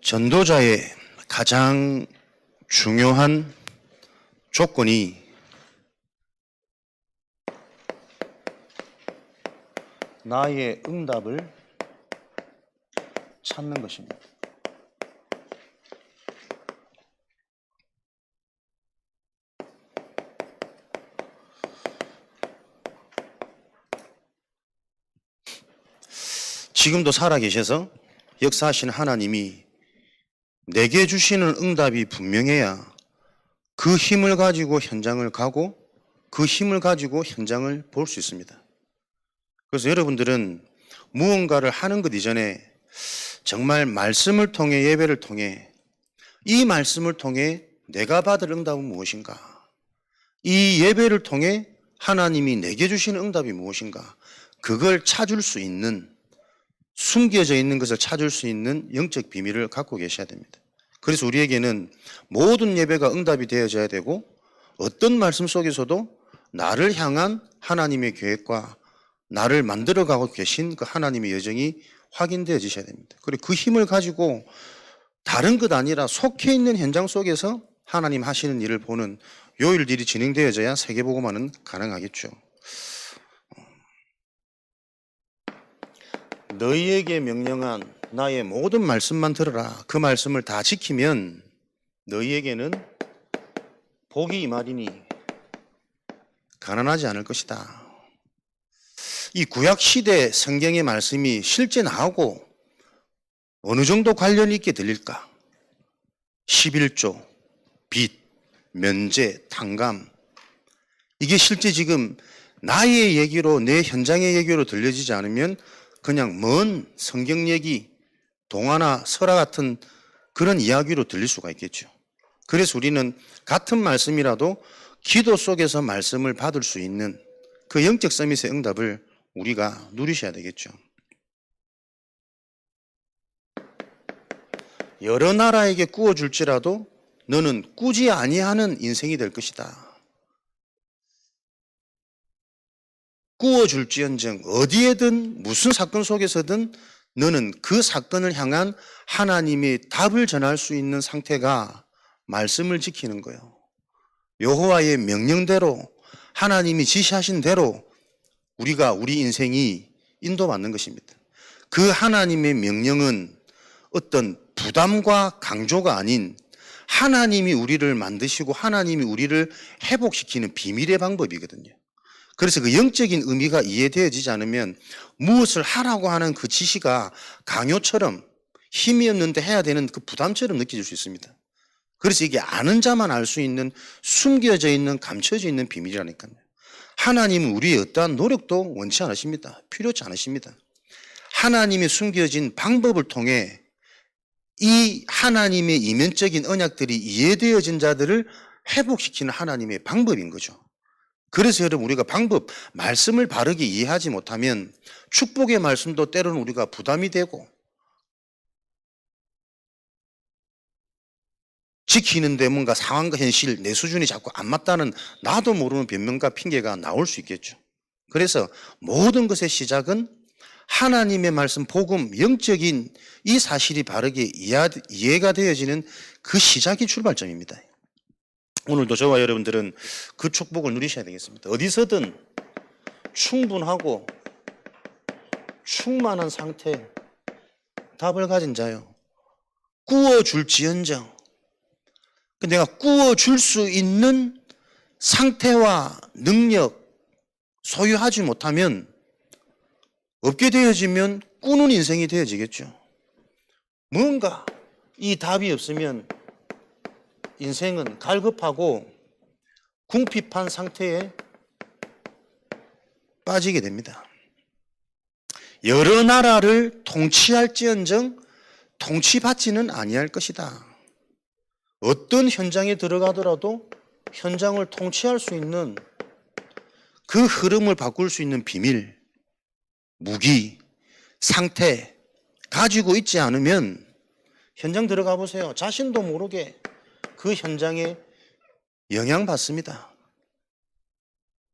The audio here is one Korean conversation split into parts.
전도자의 가장 중요한 조건이 나의 응답을 찾는 것입니다. 지금도 살아계셔서 역사하시는 하나님이 내게 주시는 응답이 분명해야 그 힘을 가지고 현장을 가고 그 힘을 가지고 현장을 볼 수 있습니다. 그래서 여러분들은 무언가를 하는 것 이전에 정말 말씀을 통해 예배를 통해 이 말씀을 통해 내가 받을 응답은 무엇인가? 이 예배를 통해 하나님이 내게 주시는 응답이 무엇인가? 그걸 찾을 수 있는 숨겨져 있는 것을 찾을 수 있는 영적 비밀을 갖고 계셔야 됩니다. 그래서 우리에게는 모든 예배가 응답이 되어져야 되고 어떤 말씀 속에서도 나를 향한 하나님의 계획과 나를 만들어가고 계신 그 하나님의 여정이 확인되어지셔야 됩니다. 그리고 그 힘을 가지고 다른 것 아니라 속해 있는 현장 속에서 하나님 하시는 일을 보는 요 일들이 진행되어져야 세계복음화는 가능하겠죠. 너희에게 명령한 나의 모든 말씀만 들어라. 그 말씀을 다 지키면 너희에게는 복이 임하리니 가난하지 않을 것이다. 이 구약시대 성경의 말씀이 실제 나하고 어느 정도 관련이 있게 들릴까? 11조, 빚, 면제, 탕감. 이게 실제 지금 나의 얘기로 내 현장의 얘기로 들려지지 않으면 그냥 먼 성경 얘기, 동화나 설화 같은 그런 이야기로 들릴 수가 있겠죠. 그래서 우리는 같은 말씀이라도 기도 속에서 말씀을 받을 수 있는 그 영적 서밋의 응답을 우리가 누리셔야 되겠죠. 여러 나라에게 꾸어줄지라도 너는 꾸지 아니하는 인생이 될 것이다. 꾸어줄지언정 어디에든 무슨 사건 속에서든 너는 그 사건을 향한 하나님의 답을 전할 수 있는 상태가 말씀을 지키는 거예요. 여호와의 명령대로 하나님이 지시하신 대로 우리가 우리 인생이 인도받는 것입니다. 그 하나님의 명령은 어떤 부담과 강조가 아닌 하나님이 우리를 만드시고 하나님이 우리를 회복시키는 비밀의 방법이거든요. 그래서 그 영적인 의미가 이해되어지지 않으면 무엇을 하라고 하는 그 지시가 강요처럼 힘이 없는데 해야 되는 그 부담처럼 느껴질 수 있습니다. 그래서 이게 아는 자만 알 수 있는 숨겨져 있는 감춰져 있는 비밀이라니까요. 하나님은 우리의 어떠한 노력도 원치 않으십니다. 필요치 않으십니다. 하나님이 숨겨진 방법을 통해 이 하나님의 이면적인 언약들이 이해되어진 자들을 회복시키는 하나님의 방법인 거죠. 그래서 여러분 우리가 말씀을 바르게 이해하지 못하면 축복의 말씀도 때로는 우리가 부담이 되고 지키는데 뭔가 상황과 현실, 내 수준이 자꾸 안 맞다는 나도 모르는 변명과 핑계가 나올 수 있겠죠. 그래서 모든 것의 시작은 하나님의 말씀, 복음, 영적인 이 사실이 바르게 이해가 되어지는 그 시작이 출발점입니다. 오늘도 저와 여러분들은 그 축복을 누리셔야 되겠습니다. 어디서든 충분하고 충만한 상태, 답을 가진 자요. 꾸어줄지언정 내가 꾸어줄 수 있는 상태와 능력 소유하지 못하면 없게 되어지면 꾸는 인생이 되어지겠죠. 뭔가 이 답이 없으면 인생은 갈급하고 궁핍한 상태에 빠지게 됩니다. 여러 나라를 통치할지언정 통치받지는 아니할 것이다. 어떤 현장에 들어가더라도 현장을 통치할 수 있는 그 흐름을 바꿀 수 있는 비밀, 무기, 상태 가지고 있지 않으면 현장 들어가 보세요. 자신도 모르게 그 현장에 영향받습니다.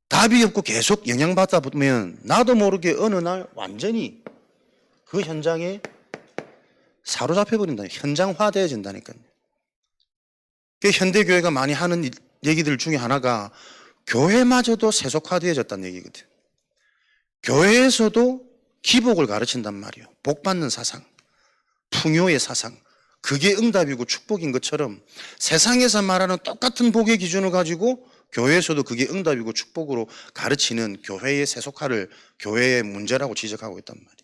답이 없고 계속 영향받다 보면 나도 모르게 어느 날 완전히 그 현장에 사로잡혀 버린다. 현장화되어진다니까요. 현대교회가 많이 하는 얘기들 중에 하나가 교회마저도 세속화되어졌다는 얘기거든요. 교회에서도 기복을 가르친단 말이에요. 복 받는 사상, 풍요의 사상. 그게 응답이고 축복인 것처럼 세상에서 말하는 똑같은 복의 기준을 가지고 교회에서도 그게 응답이고 축복으로 가르치는 교회의 세속화를 교회의 문제라고 지적하고 있단 말이에요.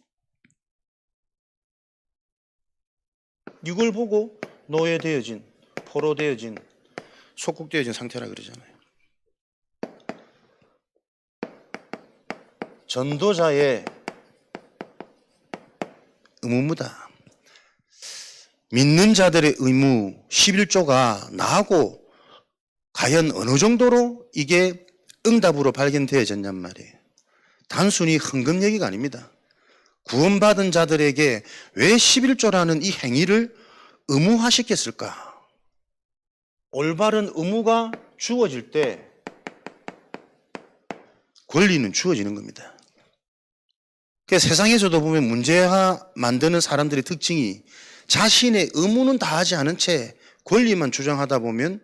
이걸 보고 노예되어진, 포로되어진, 속국되어진 상태라 그러잖아요. 전도자의 의무입니다. 믿는 자들의 의무 11조가 나하고 과연 어느 정도로 이게 응답으로 발견되어졌냔 말이에요. 단순히 헌금 얘기가 아닙니다. 구원받은 자들에게 왜 11조라는 이 행위를 의무화시켰을까? 올바른 의무가 주어질 때 권리는 주어지는 겁니다. 그러니까 세상에서도 보면 문제화 만드는 사람들의 특징이 자신의 의무는 다하지 않은 채 권리만 주장하다 보면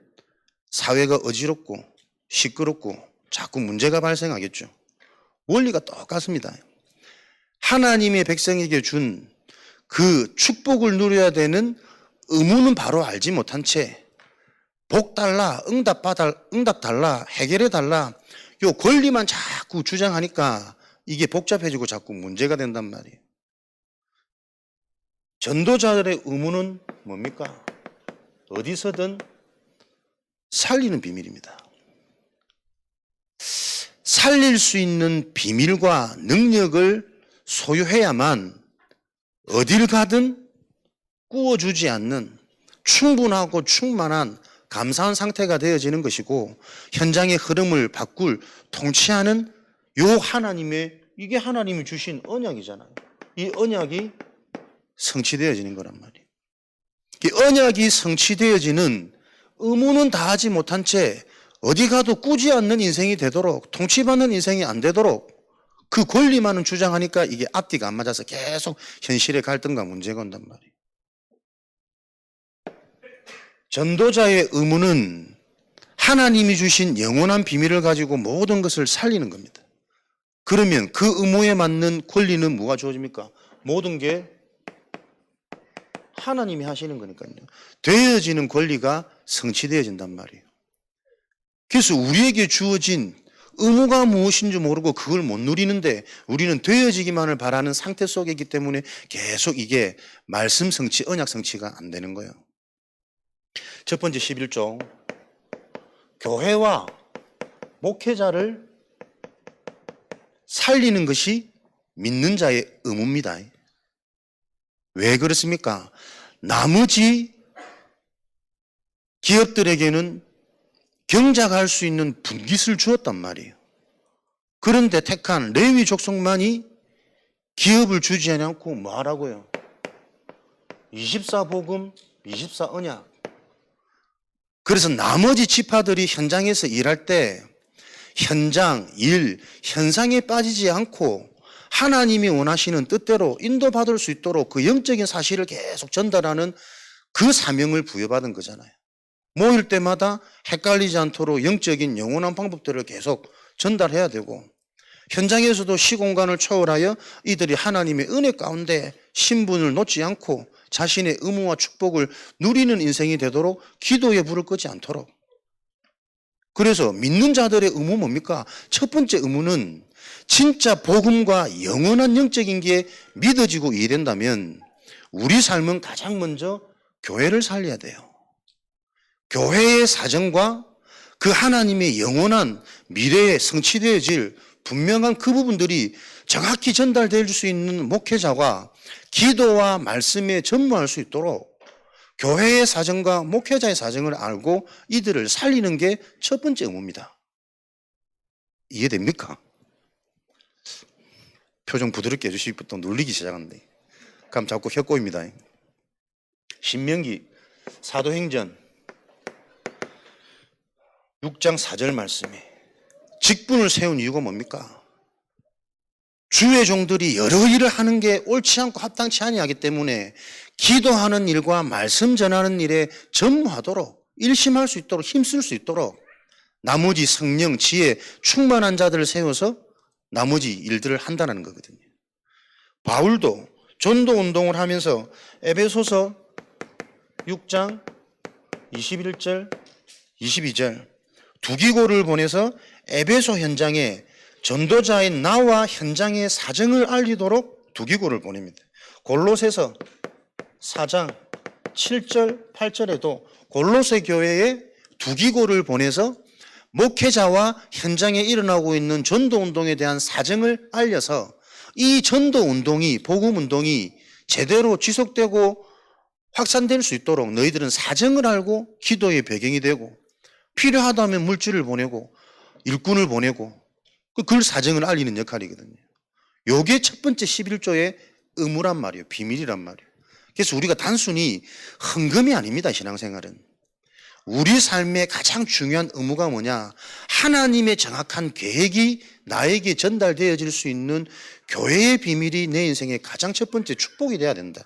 사회가 어지럽고 시끄럽고 자꾸 문제가 발생하겠죠. 원리가 똑같습니다. 하나님의 백성에게 준 그 축복을 누려야 되는 의무는 바로 알지 못한 채 복 달라, 응답 달라, 해결해 달라 요 권리만 자꾸 주장하니까 이게 복잡해지고 자꾸 문제가 된단 말이에요. 전도자들의 의무는 뭡니까? 어디서든 살리는 비밀입니다. 살릴 수 있는 비밀과 능력을 소유해야만 어딜 가든 꾸어주지 않는 충분하고 충만한 감사한 상태가 되어지는 것이고 현장의 흐름을 바꿀 통치하는 요 하나님의 이게 하나님이 주신 언약이잖아요. 이 언약이 성취되어지는 거란 말이에요. 이 언약이 성취되어지는 의무는 다하지 못한 채 어디 가도 꾸지 않는 인생이 되도록 통치받는 인생이 안 되도록 그 권리만은 주장하니까 이게 앞뒤가 안 맞아서 계속 현실의 갈등과 문제가 온단 말이에요. 전도자의 의무는 하나님이 주신 영원한 비밀을 가지고 모든 것을 살리는 겁니다. 그러면 그 의무에 맞는 권리는 뭐가 주어집니까? 모든 게 하나님이 하시는 거니까요. 되어지는 권리가 성취되어진단 말이에요. 그래서 우리에게 주어진 의무가 무엇인지 모르고 그걸 못 누리는데 우리는 되어지기만을 바라는 상태 속에 있기 때문에 계속 이게 말씀 성취, 언약 성취가 안 되는 거예요. 첫 번째 11조. 교회와 목회자를 살리는 것이 믿는 자의 의무입니다. 왜 그렇습니까? 나머지 기업들에게는 경작할 수 있는 분깃을 주었단 말이에요. 그런데 택한 레위 족속만이 기업을 주지 않고 뭐 하라고요? 24복음, 24언약. 그래서 나머지 지파들이 현장에서 일할 때 현장, 일, 현상에 빠지지 않고 하나님이 원하시는 뜻대로 인도받을 수 있도록 그 영적인 사실을 계속 전달하는 그 사명을 부여받은 거잖아요. 모일 때마다 헷갈리지 않도록 영적인 영원한 방법들을 계속 전달해야 되고 현장에서도 시공간을 초월하여 이들이 하나님의 은혜 가운데 신분을 놓지 않고 자신의 의무와 축복을 누리는 인생이 되도록 기도에 불을 끄지 않도록. 그래서 믿는 자들의 의무 뭡니까? 첫 번째 의무는 진짜 복음과 영원한 영적인 게 믿어지고 이된다면 우리 삶은 가장 먼저 교회를 살려야 돼요. 교회의 사정과 그 하나님의 영원한 미래에 성취되어질 분명한 그 부분들이 정확히 전달될 수 있는 목회자가 기도와 말씀에 전무할 수 있도록 교회의 사정과 목회자의 사정을 알고 이들을 살리는 게 첫 번째 의무입니다. 이해됩니까? 표정 부드럽게 해주시고 또 눌리기 시작하는데 그럼 자꾸 혀 꼬입니다. 신명기 사도행전 6장 4절 말씀에 직분을 세운 이유가 뭡니까? 주의 종들이 여러 일을 하는 게 옳지 않고 합당치 아니하기 때문에 기도하는 일과 말씀 전하는 일에 전무하도록 일심할 수 있도록 힘쓸 수 있도록 나머지 성령, 지혜 충만한 자들을 세워서 나머지 일들을 한다는 거거든요. 바울도 전도 운동을 하면서 에베소서 6장 21절, 22절 두기고를 보내서 에베소 현장에 전도자인 나와 현장의 사정을 알리도록 두기고를 보냅니다. 골로새서 4장 7절, 8절에도 골로새 교회에 두기고를 보내서 목회자와 현장에 일어나고 있는 전도운동에 대한 사정을 알려서 이 전도운동이, 복음운동이 제대로 지속되고 확산될 수 있도록 너희들은 사정을 알고 기도의 배경이 되고 필요하다면 물질을 보내고 일꾼을 보내고 그 사정을 알리는 역할이거든요. 요게 첫 번째 11조의 의무란 말이에요. 비밀이란 말이에요. 그래서 우리가 단순히 헌금이 아닙니다. 신앙생활은. 우리 삶의 가장 중요한 의무가 뭐냐? 하나님의 정확한 계획이 나에게 전달되어질 수 있는 교회의 비밀이 내 인생의 가장 첫 번째 축복이 돼야 된다.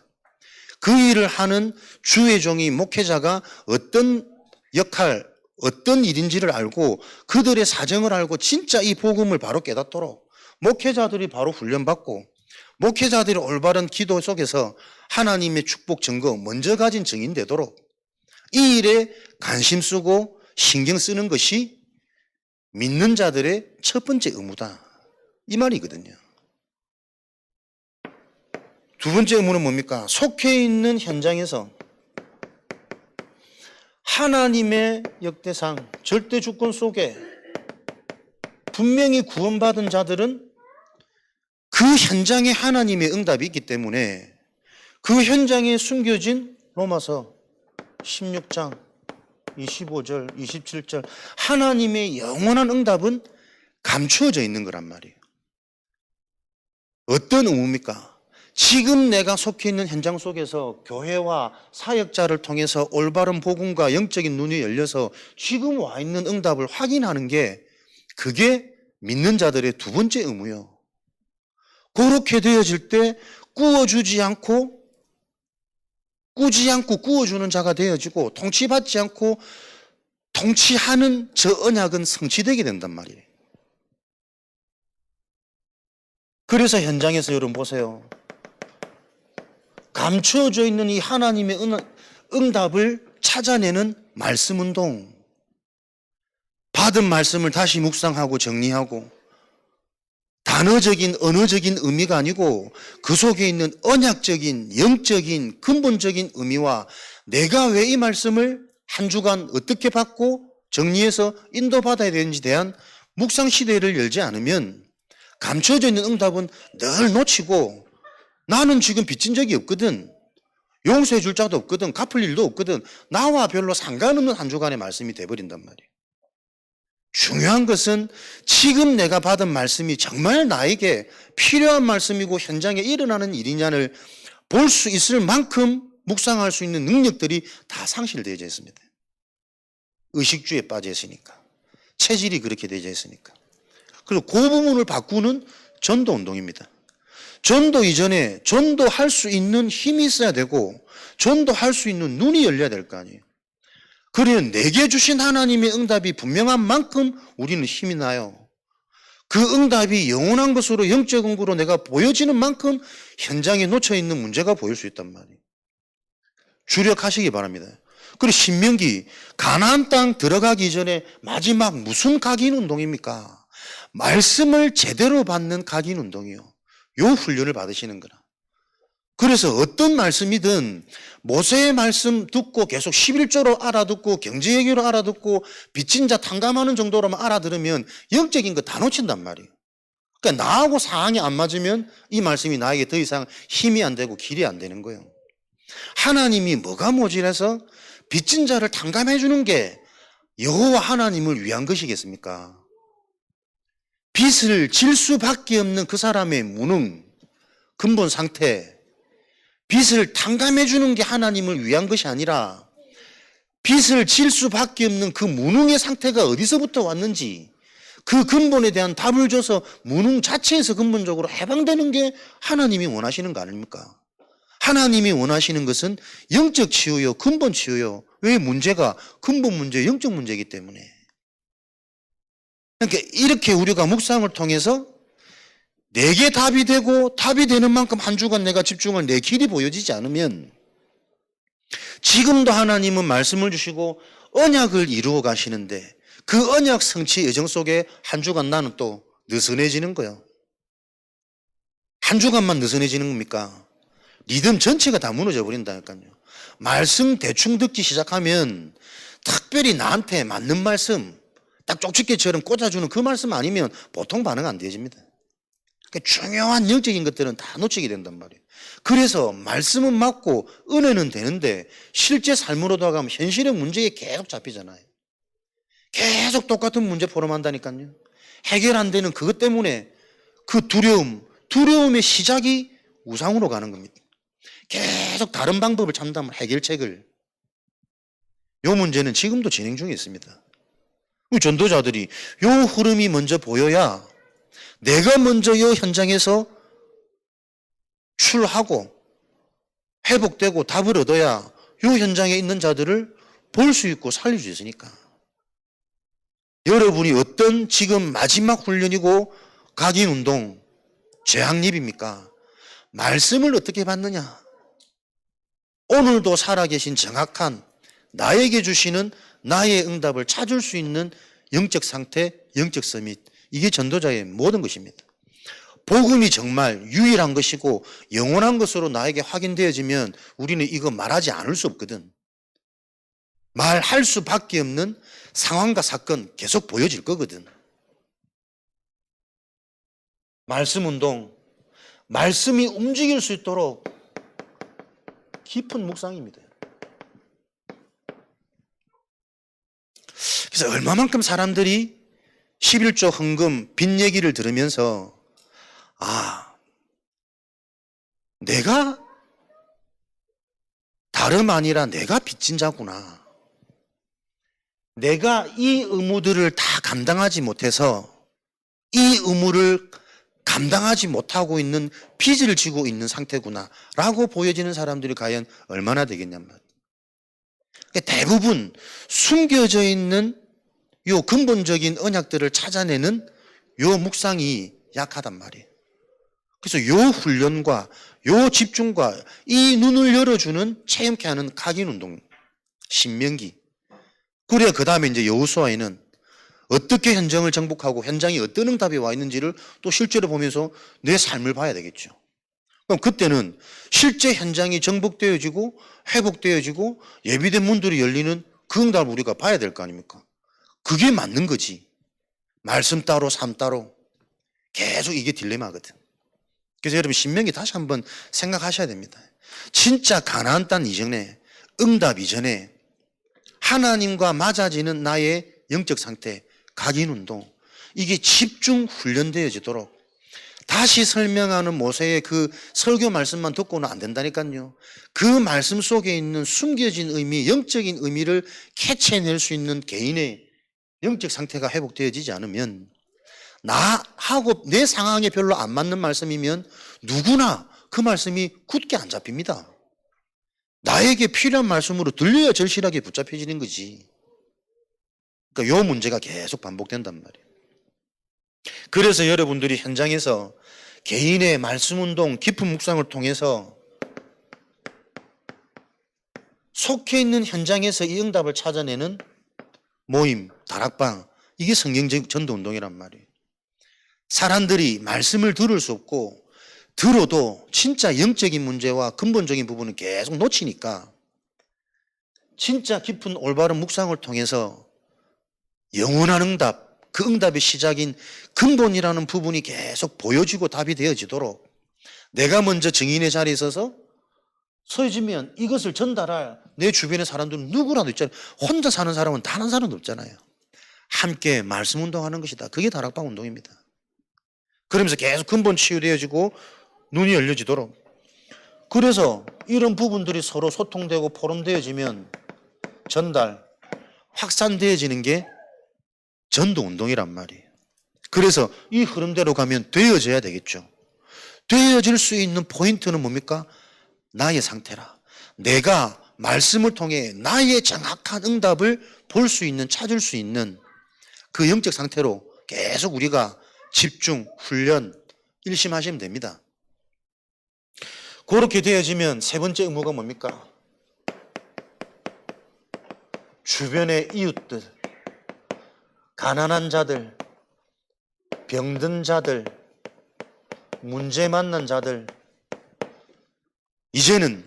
그 일을 하는 주의 종이 목회자가 어떤 역할, 어떤 일인지를 알고 그들의 사정을 알고 진짜 이 복음을 바로 깨닫도록 목회자들이 바로 훈련받고 목회자들이 올바른 기도 속에서 하나님의 축복 증거 먼저 가진 증인 되도록 이 일에 관심 쓰고 신경 쓰는 것이 믿는 자들의 첫 번째 의무다. 이 말이거든요. 두 번째 의무는 뭡니까? 속해 있는 현장에서 하나님의 역대상, 절대 주권 속에 분명히 구원받은 자들은 그 현장에 하나님의 응답이 있기 때문에 그 현장에 숨겨진 로마서 16장 25절, 27절 하나님의 영원한 응답은 감추어져 있는 거란 말이에요. 어떤 의무입니까? 지금 내가 속해 있는 현장 속에서 교회와 사역자를 통해서 올바른 복음과 영적인 눈이 열려서 지금 와 있는 응답을 확인하는 게 그게 믿는 자들의 두 번째 의무예요. 그렇게 되어질 때 꾸어주지 않고 꾸지 않고 꾸어주는 자가 되어지고 통치받지 않고 통치하는 저 언약은 성취되게 된단 말이에요. 그래서 현장에서 여러분 보세요. 감추어져 있는 이 하나님의 응답을 찾아내는 말씀 운동. 받은 말씀을 다시 묵상하고 정리하고 단어적인 언어적인 의미가 아니고 그 속에 있는 언약적인 영적인 근본적인 의미와 내가 왜 이 말씀을 한 주간 어떻게 받고 정리해서 인도받아야 되는지 대한 묵상 시대를 열지 않으면 감춰져 있는 응답은 늘 놓치고 나는 지금 빚진 적이 없거든. 용서해 줄 자도 없거든. 갚을 일도 없거든. 나와 별로 상관없는 한 주간의 말씀이 돼버린단 말이에요. 중요한 것은 지금 내가 받은 말씀이 정말 나에게 필요한 말씀이고 현장에 일어나는 일이냐를 볼 수 있을 만큼 묵상할 수 있는 능력들이 다 상실되어 있습니다. 의식주에 빠져 있으니까. 체질이 그렇게 되어 있으니까. 그리고 그 부분을 바꾸는 전도 운동입니다. 전도 이전에 전도할 수 있는 힘이 있어야 되고 전도할 수 있는 눈이 열려야 될 거 아니에요. 그래야 내게 주신 하나님의 응답이 분명한 만큼 우리는 힘이 나요. 그 응답이 영원한 것으로 영적 응구로 내가 보여지는 만큼 현장에 놓쳐있는 문제가 보일 수 있단 말이에요. 주력하시기 바랍니다. 그리고 신명기 가나안 땅 들어가기 전에 마지막 무슨 각인 운동입니까? 말씀을 제대로 받는 각인 운동이요. 요 훈련을 받으시는 거라. 그래서 어떤 말씀이든 모세의 말씀 듣고 계속 11조로 알아듣고 경제얘기로 알아듣고 빚진 자 탕감하는 정도로만 알아들으면 영적인 거 다 놓친단 말이에요. 그러니까 나하고 상황이 안 맞으면 이 말씀이 나에게 더 이상 힘이 안 되고 길이 안 되는 거예요. 하나님이 뭐가 모질해서 빚진 자를 탕감해 주는 게 여호와 하나님을 위한 것이겠습니까? 빚을 질 수밖에 없는 그 사람의 무능, 근본 상태, 빚을 탕감해 주는 게 하나님을 위한 것이 아니라 빚을 질 수밖에 없는 그 무능의 상태가 어디서부터 왔는지 그 근본에 대한 답을 줘서 무능 자체에서 근본적으로 해방되는 게 하나님이 원하시는 거 아닙니까? 하나님이 원하시는 것은 영적 치유요, 근본 치유요. 왜 문제가 근본 문제, 영적 문제이기 때문에. 그러니까 이렇게 우리가 묵상을 통해서 내게 답이 되고 답이 되는 만큼 한 주간 내가 집중할 내 길이 보여지지 않으면 지금도 하나님은 말씀을 주시고 언약을 이루어 가시는데 그 언약 성취 여정 속에 한 주간 나는 또 느슨해지는 거예요. 한 주간만 느슨해지는 겁니까? 리듬 전체가 다 무너져 버린다니까요. 말씀 대충 듣기 시작하면 특별히 나한테 맞는 말씀 딱 쪽집게처럼 꽂아주는 그 말씀 아니면 보통 반응 안 되어집니다. 그러니까 중요한 영적인 것들은 다 놓치게 된단 말이에요. 그래서 말씀은 맞고 은혜는 되는데 실제 삶으로 돌아가면 현실의 문제에 계속 잡히잖아요. 계속 똑같은 문제 포럼한다니까요. 해결 안 되는 그것 때문에 그 두려움의 시작이 우상으로 가는 겁니다. 계속 다른 방법을 찾는다면 해결책을. 이 문제는 지금도 진행 중에 있습니다. 전도자들이 이 흐름이 먼저 보여야 내가 먼저 이 현장에서 출하고 회복되고 답을 얻어야 이 현장에 있는 자들을 볼 수 있고 살릴 수 있으니까. 여러분이 어떤 지금 마지막 훈련이고 각인운동, 재앙립입니까? 말씀을 어떻게 받느냐? 오늘도 살아계신 정확한 나에게 주시는 나의 응답을 찾을 수 있는 영적 상태, 영적 서밋. 이게 전도자의 모든 것입니다. 복음이 정말 유일한 것이고 영원한 것으로 나에게 확인되어지면 우리는 이거 말하지 않을 수 없거든. 말할 수밖에 없는 상황과 사건 계속 보여질 거거든. 말씀 운동, 말씀이 움직일 수 있도록 깊은 묵상입니다. 그래서 얼마만큼 사람들이 11조 헌금 빚 얘기를 들으면서 내가 다름 아니라 내가 빚진 자구나. 내가 이 의무들을 다 감당하지 못해서 이 의무를 감당하지 못하고 있는 빚을 지고 있는 상태구나 라고 보여지는 사람들이 과연 얼마나 되겠냔 말이에요. 대부분 숨겨져 있는 요 근본적인 언약들을 찾아내는 요 묵상이 약하단 말이에요. 그래서 요 훈련과 요 집중과 이 눈을 열어주는 체험케 하는 각인운동, 신명기. 그래야 그 다음에 이제 여호수아에는 어떻게 현장을 정복하고 현장에 어떤 응답이 와 있는지를 또 실제로 보면서 내 삶을 봐야 되겠죠. 그럼 그때는 실제 현장이 정복되어지고 회복되어지고 예비된 문들이 열리는 그 응답을 우리가 봐야 될 거 아닙니까? 그게 맞는 거지. 말씀 따로 삶 따로 계속 이게 딜레마거든. 그래서 여러분 신명기 다시 한번 생각하셔야 됩니다. 진짜 가나안 땅 이전에 응답 이전에 하나님과 맞아지는 나의 영적 상태, 각인운동 이게 집중 훈련되어지도록 다시 설명하는 모세의 그 설교 말씀만 듣고는 안 된다니까요. 그 말씀 속에 있는 숨겨진 의미, 영적인 의미를 캐치해낼 수 있는 개인의 영적 상태가 회복되어지지 않으면 나하고 내 상황에 별로 안 맞는 말씀이면 누구나 그 말씀이 굳게 안 잡힙니다. 나에게 필요한 말씀으로 들려야 절실하게 붙잡혀지는 거지. 그러니까 이 문제가 계속 반복된단 말이에요. 그래서 여러분들이 현장에서 개인의 말씀 운동, 깊은 묵상을 통해서 속해 있는 현장에서 이 응답을 찾아내는 모임, 다락방, 이게 성경적 전도 운동이란 말이에요. 사람들이 말씀을 들을 수 없고 들어도 진짜 영적인 문제와 근본적인 부분을 계속 놓치니까 진짜 깊은 올바른 묵상을 통해서 영원한 응답, 그 응답의 시작인 근본이라는 부분이 계속 보여지고 답이 되어지도록 내가 먼저 증인의 자리에 서서 서해지면 이것을 전달할 내 주변의 사람들은 누구라도 있잖아요. 혼자 사는 사람은 단 한 사람도 없잖아요. 함께 말씀 운동하는 것이다. 그게 다락방 운동입니다. 그러면서 계속 근본 치유되어지고 눈이 열려지도록. 그래서 이런 부분들이 서로 소통되고 포럼되어지면 전달, 확산되어지는 게 전도 운동이란 말이에요. 그래서 이 흐름대로 가면 되어져야 되겠죠. 되어질 수 있는 포인트는 뭡니까? 나의 상태라. 내가 말씀을 통해 나의 정확한 응답을 볼 수 있는, 찾을 수 있는 그 영적 상태로 계속 우리가 집중, 훈련, 일심하시면 됩니다. 그렇게 되어지면 세 번째 의무가 뭡니까? 주변의 이웃들, 가난한 자들, 병든 자들, 문제 만난 자들, 이제는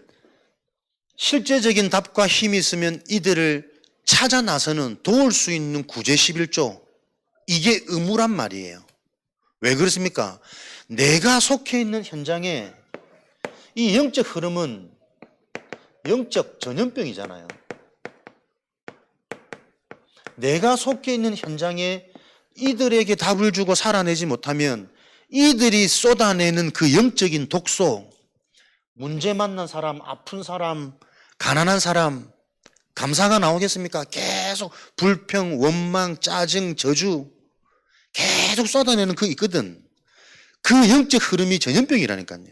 실제적인 답과 힘이 있으면 이들을 찾아 나서는 도울 수 있는 구제 11조, 이게 의무란 말이에요. 왜 그렇습니까? 내가 속해 있는 현장에 이 영적 흐름은 영적 전염병이잖아요. 내가 속해 있는 현장에 이들에게 답을 주고 살아내지 못하면 이들이 쏟아내는 그 영적인 독소, 문제 만난 사람, 아픈 사람, 가난한 사람, 감사가 나오겠습니까? 계속 불평, 원망, 짜증, 저주 계속 쏟아내는 그 있거든. 그 영적 흐름이 전염병이라니까요.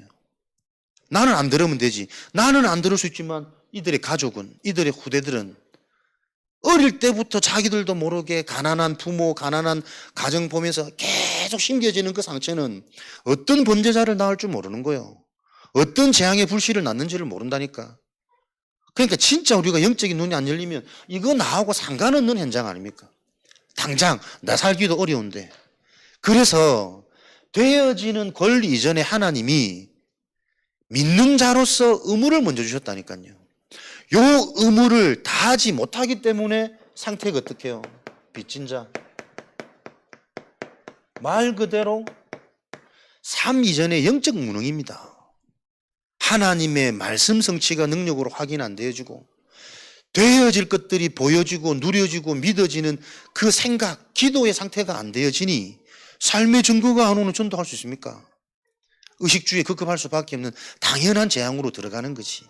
나는 안 들으면 되지. 나는 안 들을 수 있지만 이들의 가족은, 이들의 후대들은 어릴 때부터 자기들도 모르게 가난한 부모, 가난한 가정 보면서 계속 심겨지는 그 상처는 어떤 범죄자를 낳을 줄 모르는 거예요. 어떤 재앙의 불씨를 낳는지를 모른다니까. 그러니까 진짜 우리가 영적인 눈이 안 열리면 이거 나하고 상관없는 현장 아닙니까? 당장 나 살기도 어려운데. 그래서 되어지는 권리 이전에 하나님이 믿는 자로서 의무를 먼저 주셨다니까요. 요 의무를 다하지 못하기 때문에 상태가 어떻게 해요? 빚진 자. 말 그대로 삶 이전의 영적 무능입니다. 하나님의 말씀 성취가 능력으로 확인 안 되어지고 되어질 것들이 보여지고 누려지고 믿어지는 그 생각, 기도의 상태가 안 되어지니 삶의 증거가 안 오는 전도할 수 있습니까? 의식주의에 급급할 수밖에 없는 당연한 재앙으로 들어가는 거지.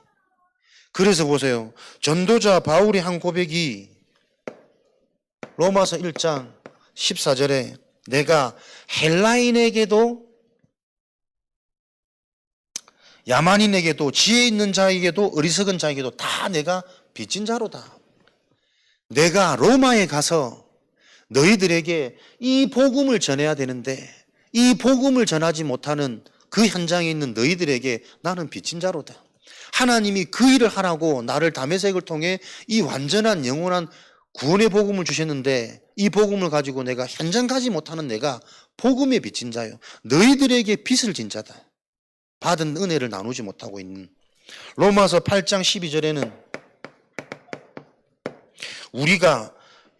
그래서 보세요. 전도자 바울의 한 고백이 로마서 1장 14절에 내가 헬라인에게도 야만인에게도 지혜 있는 자에게도 어리석은 자에게도 다 내가 빚진 자로다. 내가 로마에 가서 너희들에게 이 복음을 전해야 되는데 이 복음을 전하지 못하는 그 현장에 있는 너희들에게 나는 빚진 자로다. 하나님이 그 일을 하라고 나를 다메섹을 통해 이 완전한 영원한 구원의 복음을 주셨는데 이 복음을 가지고 내가 현장 가지 못하는 내가 복음에 빚진 자요. 너희들에게 빚을 진 자다. 받은 은혜를 나누지 못하고 있는. 로마서 8장 12절에는 우리가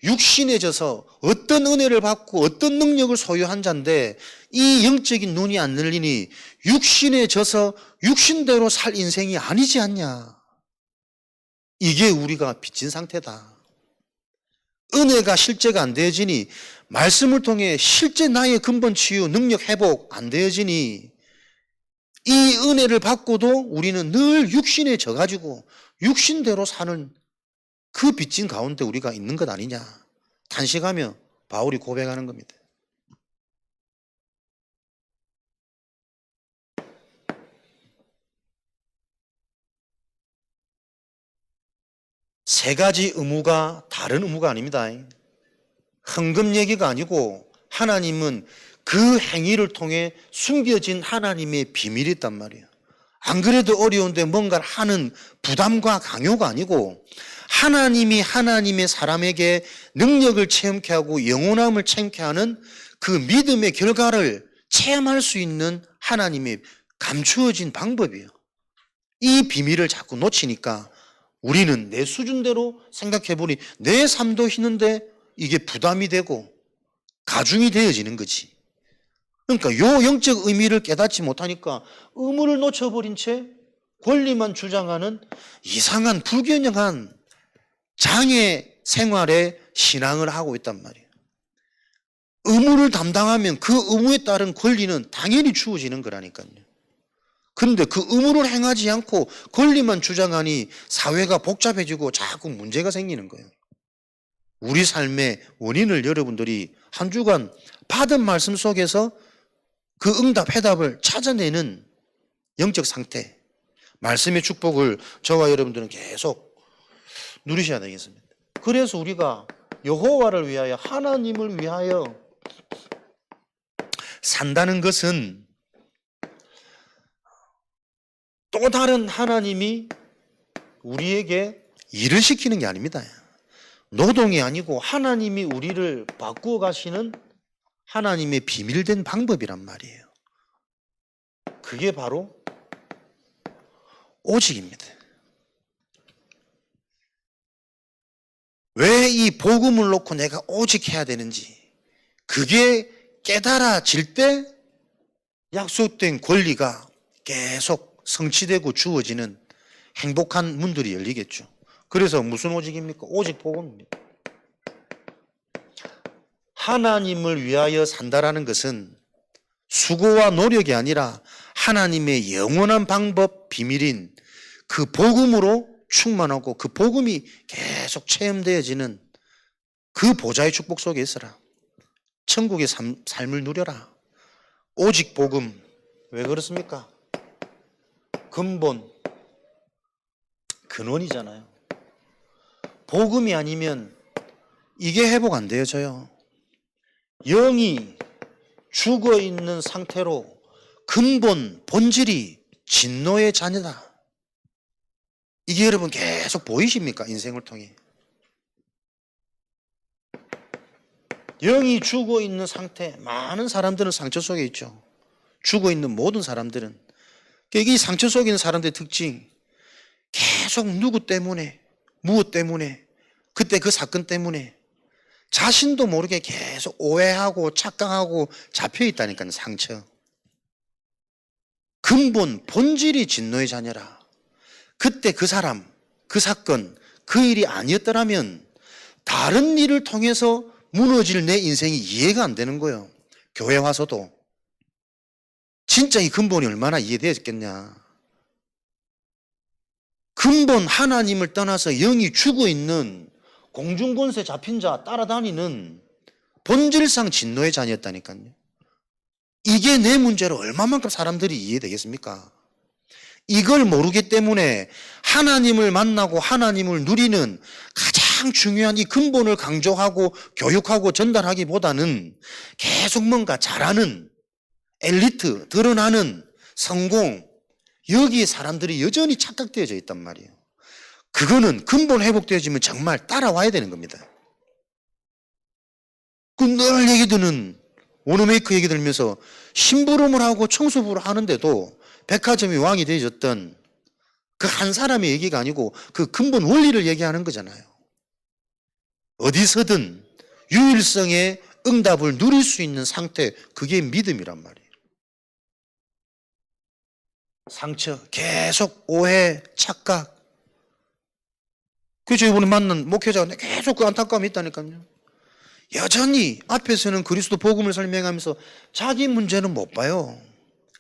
육신에 져서 어떤 은혜를 받고 어떤 능력을 소유한 자인데 이 영적인 눈이 안 열리니 육신에 져서 육신대로 살 인생이 아니지 않냐. 이게 우리가 빚진 상태다. 은혜가 실제가 안 되어지니 말씀을 통해 실제 나의 근본 치유, 능력 회복 안 되어지니 이 은혜를 받고도 우리는 늘 육신에 져가지고 육신대로 사는 그 빚진 가운데 우리가 있는 것 아니냐. 탄식하며 바울이 고백하는 겁니다. 세 가지 의무가 다른 의무가 아닙니다. 헌금 얘기가 아니고 하나님은 그 행위를 통해 숨겨진 하나님의 비밀이 있단 말이에요. 안 그래도 어려운데 뭔가를 하는 부담과 강요가 아니고 하나님이 하나님의 사람에게 능력을 체험케 하고 영원함을 체험케 하는 그 믿음의 결과를 체험할 수 있는 하나님의 감추어진 방법이에요. 이 비밀을 자꾸 놓치니까 우리는 내 수준대로 생각해보니 내 삶도 힘든데 이게 부담이 되고 가중이 되어지는 거지. 그러니까 요 영적 의미를 깨닫지 못하니까 의무를 놓쳐버린 채 권리만 주장하는 이상한 불균형한 장애 생활의 신앙을 하고 있단 말이에요. 의무를 담당하면 그 의무에 따른 권리는 당연히 주어지는 거라니까요. 근데 그 의무를 행하지 않고 권리만 주장하니 사회가 복잡해지고 자꾸 문제가 생기는 거예요. 우리 삶의 원인을 여러분들이 한 주간 받은 말씀 속에서 그 응답, 해답을 찾아내는 영적 상태, 말씀의 축복을 저와 여러분들은 계속 누리셔야 되겠습니다. 그래서 우리가 여호와를 위하여, 하나님을 위하여 산다는 것은 또 다른 하나님이 우리에게 일을 시키는 게 아닙니다. 노동이 아니고 하나님이 우리를 바꾸어 가시는 하나님의 비밀된 방법이란 말이에요. 그게 바로 오직입니다. 왜 이 복음을 놓고 내가 오직해야 되는지, 그게 깨달아질 때 약속된 권리가 계속 성취되고 주어지는 행복한 문들이 열리겠죠. 그래서 무슨 오직입니까? 오직 복음입니다. 하나님을 위하여 산다라는 것은 수고와 노력이 아니라 하나님의 영원한 방법, 비밀인 그 복음으로 충만하고 그 복음이 계속 체험되어지는 그 보좌의 축복 속에 있어라. 천국의 삶을 누려라. 오직 복음. 왜 그렇습니까? 근본, 근원이잖아요. 복음이 아니면 이게 회복 안 되어져요. 영이 죽어 있는 상태로 근본, 본질이 진노의 자녀다. 이게 여러분 계속 보이십니까? 인생을 통해. 영이 죽어 있는 상태, 많은 사람들은 상처 속에 있죠. 죽어 있는 모든 사람들은. 이 상처 속에 있는 사람들의 특징, 계속 누구 때문에, 무엇 때문에, 그때 그 사건 때문에 자신도 모르게 계속 오해하고 착각하고 잡혀 있다니까요. 상처. 근본, 본질이 진노의 자녀라. 그때 그 사람, 그 사건, 그 일이 아니었더라면 다른 일을 통해서 무너질 내 인생이 이해가 안 되는 거예요. 교회 와서도. 진짜 이 근본이 얼마나 이해되었겠냐. 근본 하나님을 떠나서 영이 죽어 있는 공중권세 잡힌 자 따라다니는 본질상 진노의 자녀였다니까요. 이게 내 문제로 얼마만큼 사람들이 이해되겠습니까? 이걸 모르기 때문에 하나님을 만나고 하나님을 누리는 가장 중요한 이 근본을 강조하고 교육하고 전달하기보다는 계속 뭔가 잘하는 엘리트, 드러나는 성공, 여기에 사람들이 여전히 착각되어져 있단 말이에요. 그거는 근본 회복되어지면 정말 따라와야 되는 겁니다. 그 늘 얘기 듣는 워너메이커 얘기 들으면서 심부름을 하고 청소부를 하는데도 백화점이 왕이 되어졌던 그 한 사람의 얘기가 아니고 그 근본 원리를 얘기하는 거잖아요. 어디서든 유일성의 응답을 누릴 수 있는 상태, 그게 믿음이란 말이에요. 상처, 계속 오해, 착각. 그래서 이번에 만난 목회자가 계속 그 안타까움이 있다니까요. 여전히 앞에서는 그리스도 복음을 설명하면서 자기 문제는 못 봐요.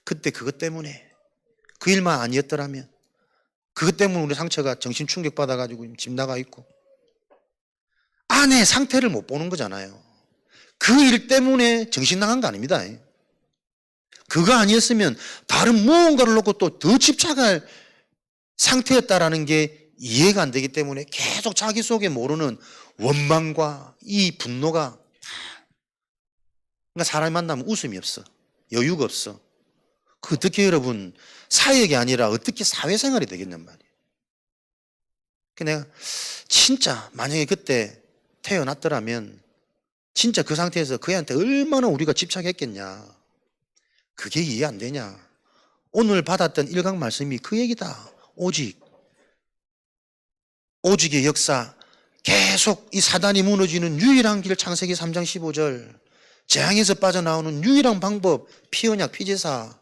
그때 그것 때문에. 그 일만 아니었더라면. 그것 때문에 우리 상처가 정신 충격 받아가지고 집 나가 있고. 아내 상태를 못 보는 거잖아요. 그 일 때문에 정신 나간 거 아닙니다. 그거 아니었으면 다른 무언가를 놓고 또 더 집착할 상태였다라는 게 이해가 안 되기 때문에 계속 자기 속에 모르는 원망과 이 분노가, 그러니까 사람이 만나면 웃음이 없어. 여유가 없어. 그 어떻게 여러분 사역이 아니라 어떻게 사회생활이 되겠냔 말이에요. 내가 진짜 만약에 그때 태어났더라면 진짜 그 상태에서 그 애한테 얼마나 우리가 집착했겠냐. 그게 이해 안 되냐. 오늘 받았던 일강 말씀이 그 얘기다. 오직의 역사, 계속 이 사단이 무너지는 유일한 길, 창세기 3장 15절, 재앙에서 빠져나오는 유일한 방법, 피언약, 피제사,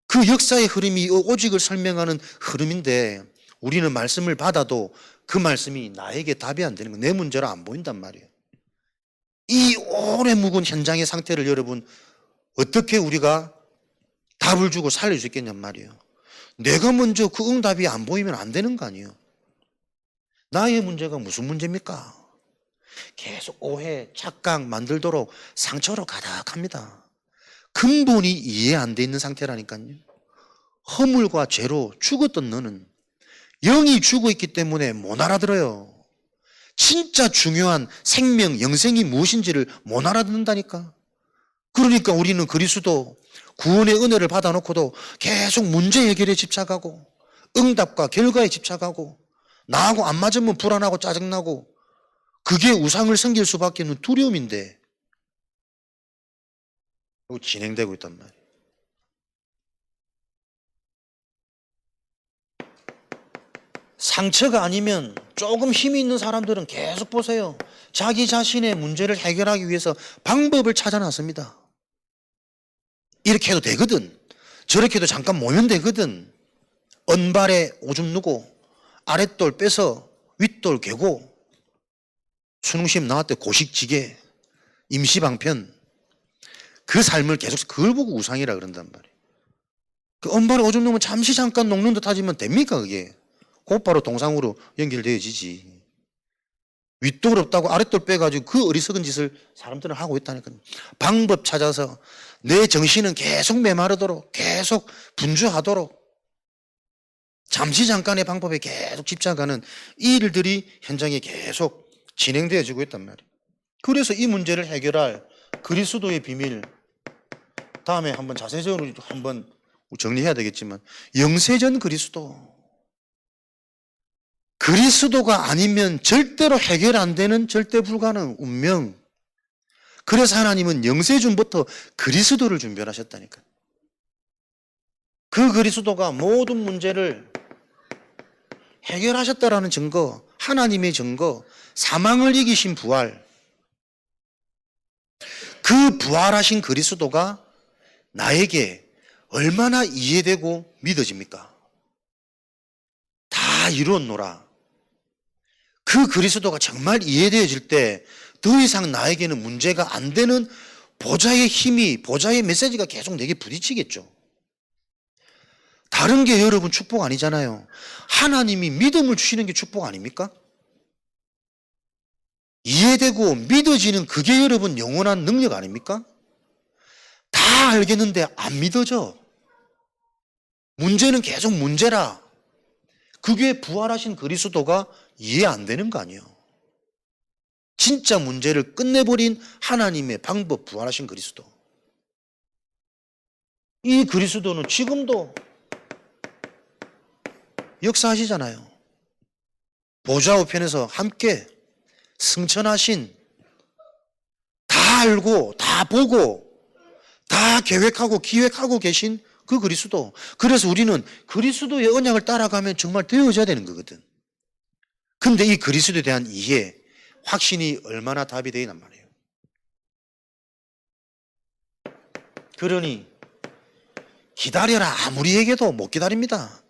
그 역사의 흐름이 오직을 설명하는 흐름인데 우리는 말씀을 받아도 그 말씀이 나에게 답이 안 되는 거예요. 내 문제로 안 보인단 말이에요. 이 오래 묵은 현장의 상태를 여러분 어떻게 우리가 답을 주고 살릴 수 있겠냔 말이에요. 내가 먼저 그 응답이 안 보이면 안 되는 거 아니에요. 나의 문제가 무슨 문제입니까? 계속 오해, 착각 만들도록 상처로 가득합니다. 근본이 이해 안 돼 있는 상태라니까요. 허물과 죄로 죽었던 너는 영이 죽어 있기 때문에 못 알아들어요. 진짜 중요한 생명, 영생이 무엇인지를 못 알아듣는다니까. 그러니까 우리는 그리스도 구원의 은혜를 받아놓고도 계속 문제 해결에 집착하고 응답과 결과에 집착하고 나하고 안 맞으면 불안하고 짜증나고 그게 우상을 섬길 수밖에 없는 두려움인데 진행되고 있단 말이에요. 상처가 아니면 조금 힘이 있는 사람들은 계속 보세요. 자기 자신의 문제를 해결하기 위해서 방법을 찾아놨습니다. 이렇게 해도 되거든. 저렇게 해도 잠깐 모면 되거든. 언발에 오줌 누고 아랫돌 빼서 윗돌 개고 수능시험 나왔대 고식지게 임시방편 그 삶을 계속 그걸 보고 우상이라 그런단 말이에요. 그 언발에 오줌 누면 잠시 잠깐 녹는 듯 하지만 됩니까 그게? 곧바로 동상으로 연결되어지지. 윗돌 없다고 아랫돌 빼가지고 그 어리석은 짓을 사람들은 하고 있다니까요. 방법 찾아서 내 정신은 계속 메마르도록 계속 분주하도록 잠시 잠깐의 방법에 계속 집착하는 이 일들이 현장에 계속 진행되어지고 있단 말이에요. 그래서 이 문제를 해결할 그리스도의 비밀 다음에 한번 자세적으로 한번 정리해야 되겠지만 영세전 그리스도가 아니면 절대로 해결 안 되는 절대 불가능 운명. 그래서 하나님은 영세전부터 그리스도를 준비하셨다니까. 그 그리스도가 모든 문제를 해결하셨다라는 증거, 하나님의 증거, 사망을 이기신 부활. 그 부활하신 그리스도가 나에게 얼마나 이해되고 믿어집니까? 다 이루었노라. 그 그리스도가 정말 이해되어질 때 더 이상 나에게는 문제가 안 되는 보좌의 힘이, 보좌의 메시지가 계속 내게 부딪히겠죠. 다른 게 여러분 축복 아니잖아요. 하나님이 믿음을 주시는 게 축복 아닙니까? 이해되고 믿어지는 그게 여러분 영원한 능력 아닙니까? 다 알겠는데 안 믿어져. 문제는 계속 문제라. 그게 부활하신 그리스도가 이해 안 되는 거 아니에요. 진짜 문제를 끝내버린 하나님의 방법, 부활하신 그리스도. 이 그리스도는 지금도 역사하시잖아요. 보좌 우편에서 함께 승천하신, 다 알고 다 보고 다 계획하고 기획하고 계신 그 그리스도. 그래서 우리는 그리스도의 언약을 따라가면 정말 되어져야 되는 거거든. 근데 이 그리스도에 대한 이해, 확신이 얼마나 답이 되냔 말이에요. 그러니 기다려라 아무리 얘기해도 못 기다립니다.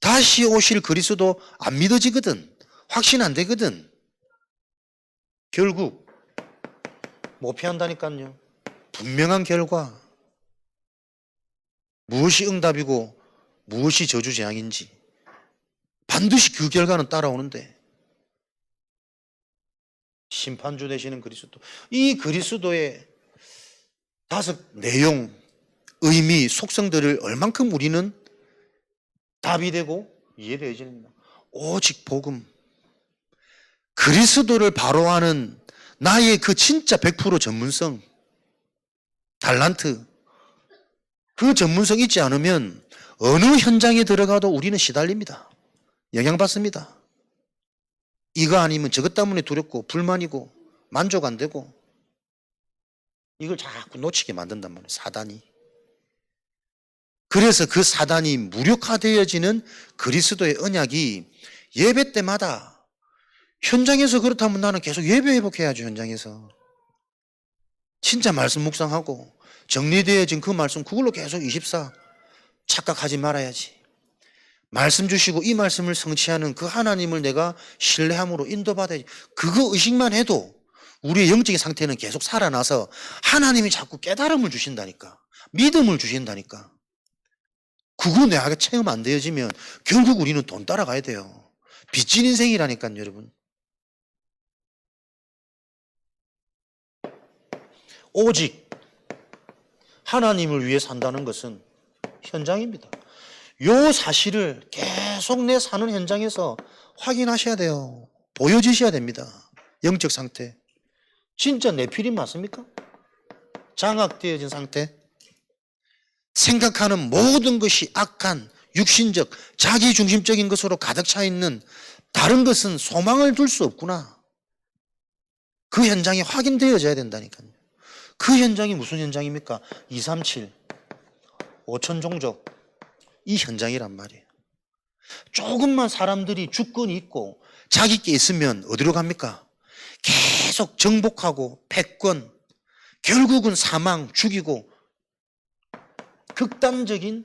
다시 오실 그리스도 안 믿어지거든. 확신 안 되거든. 결국 못 피한다니까요. 분명한 결과. 무엇이 응답이고 무엇이 저주재앙인지 반드시 그 결과는 따라오는데 심판주 되시는 그리스도. 이 그리스도의 5 내용, 의미, 속성들을 얼만큼 우리는 답이 되고 이해되어지는가? 오직 복음. 그리스도를 바로 아는 나의 그 진짜 100% 전문성, 달란트, 그 전문성 있지 않으면 어느 현장에 들어가도 우리는 시달립니다. 영향받습니다. 이거 아니면 저것 때문에 두렵고 불만이고 만족 안 되고 이걸 자꾸 놓치게 만든단 말이에요. 사단이. 그래서 그 사단이 무력화되어지는 그리스도의 언약이 예배 때마다 현장에서 그렇다면 나는 계속 예배 회복해야죠. 현장에서. 진짜 말씀 묵상하고 정리되어진 그 말씀 그걸로 계속 24 착각하지 말아야지. 말씀 주시고 이 말씀을 성취하는 그 하나님을 내가 신뢰함으로 인도받아야지. 그거 의식만 해도 우리의 영적인 상태는 계속 살아나서 하나님이 자꾸 깨달음을 주신다니까. 믿음을 주신다니까. 그거 내가 체험 안 되어지면 결국 우리는 돈 따라가야 돼요. 빚진 인생이라니까요, 여러분. 오직 하나님을 위해 산다는 것은 현장입니다. 요 사실을 계속 내 사는 현장에서 확인하셔야 돼요. 보여지셔야 됩니다. 영적 상태. 진짜 내필이 맞습니까? 장악되어진 상태. 생각하는 모든 것이 악한 육신적, 자기중심적인 것으로 가득 차 있는 다른 것은 소망을 둘 수 없구나. 그 현장이 확인되어져야 된다니까요. 그 현장이 무슨 현장입니까? 237, 5천 종족, 이 현장이란 말이에요. 조금만 사람들이 주권이 있고 자기께 있으면 어디로 갑니까? 계속 정복하고 패권, 결국은 사망, 죽이고 극단적인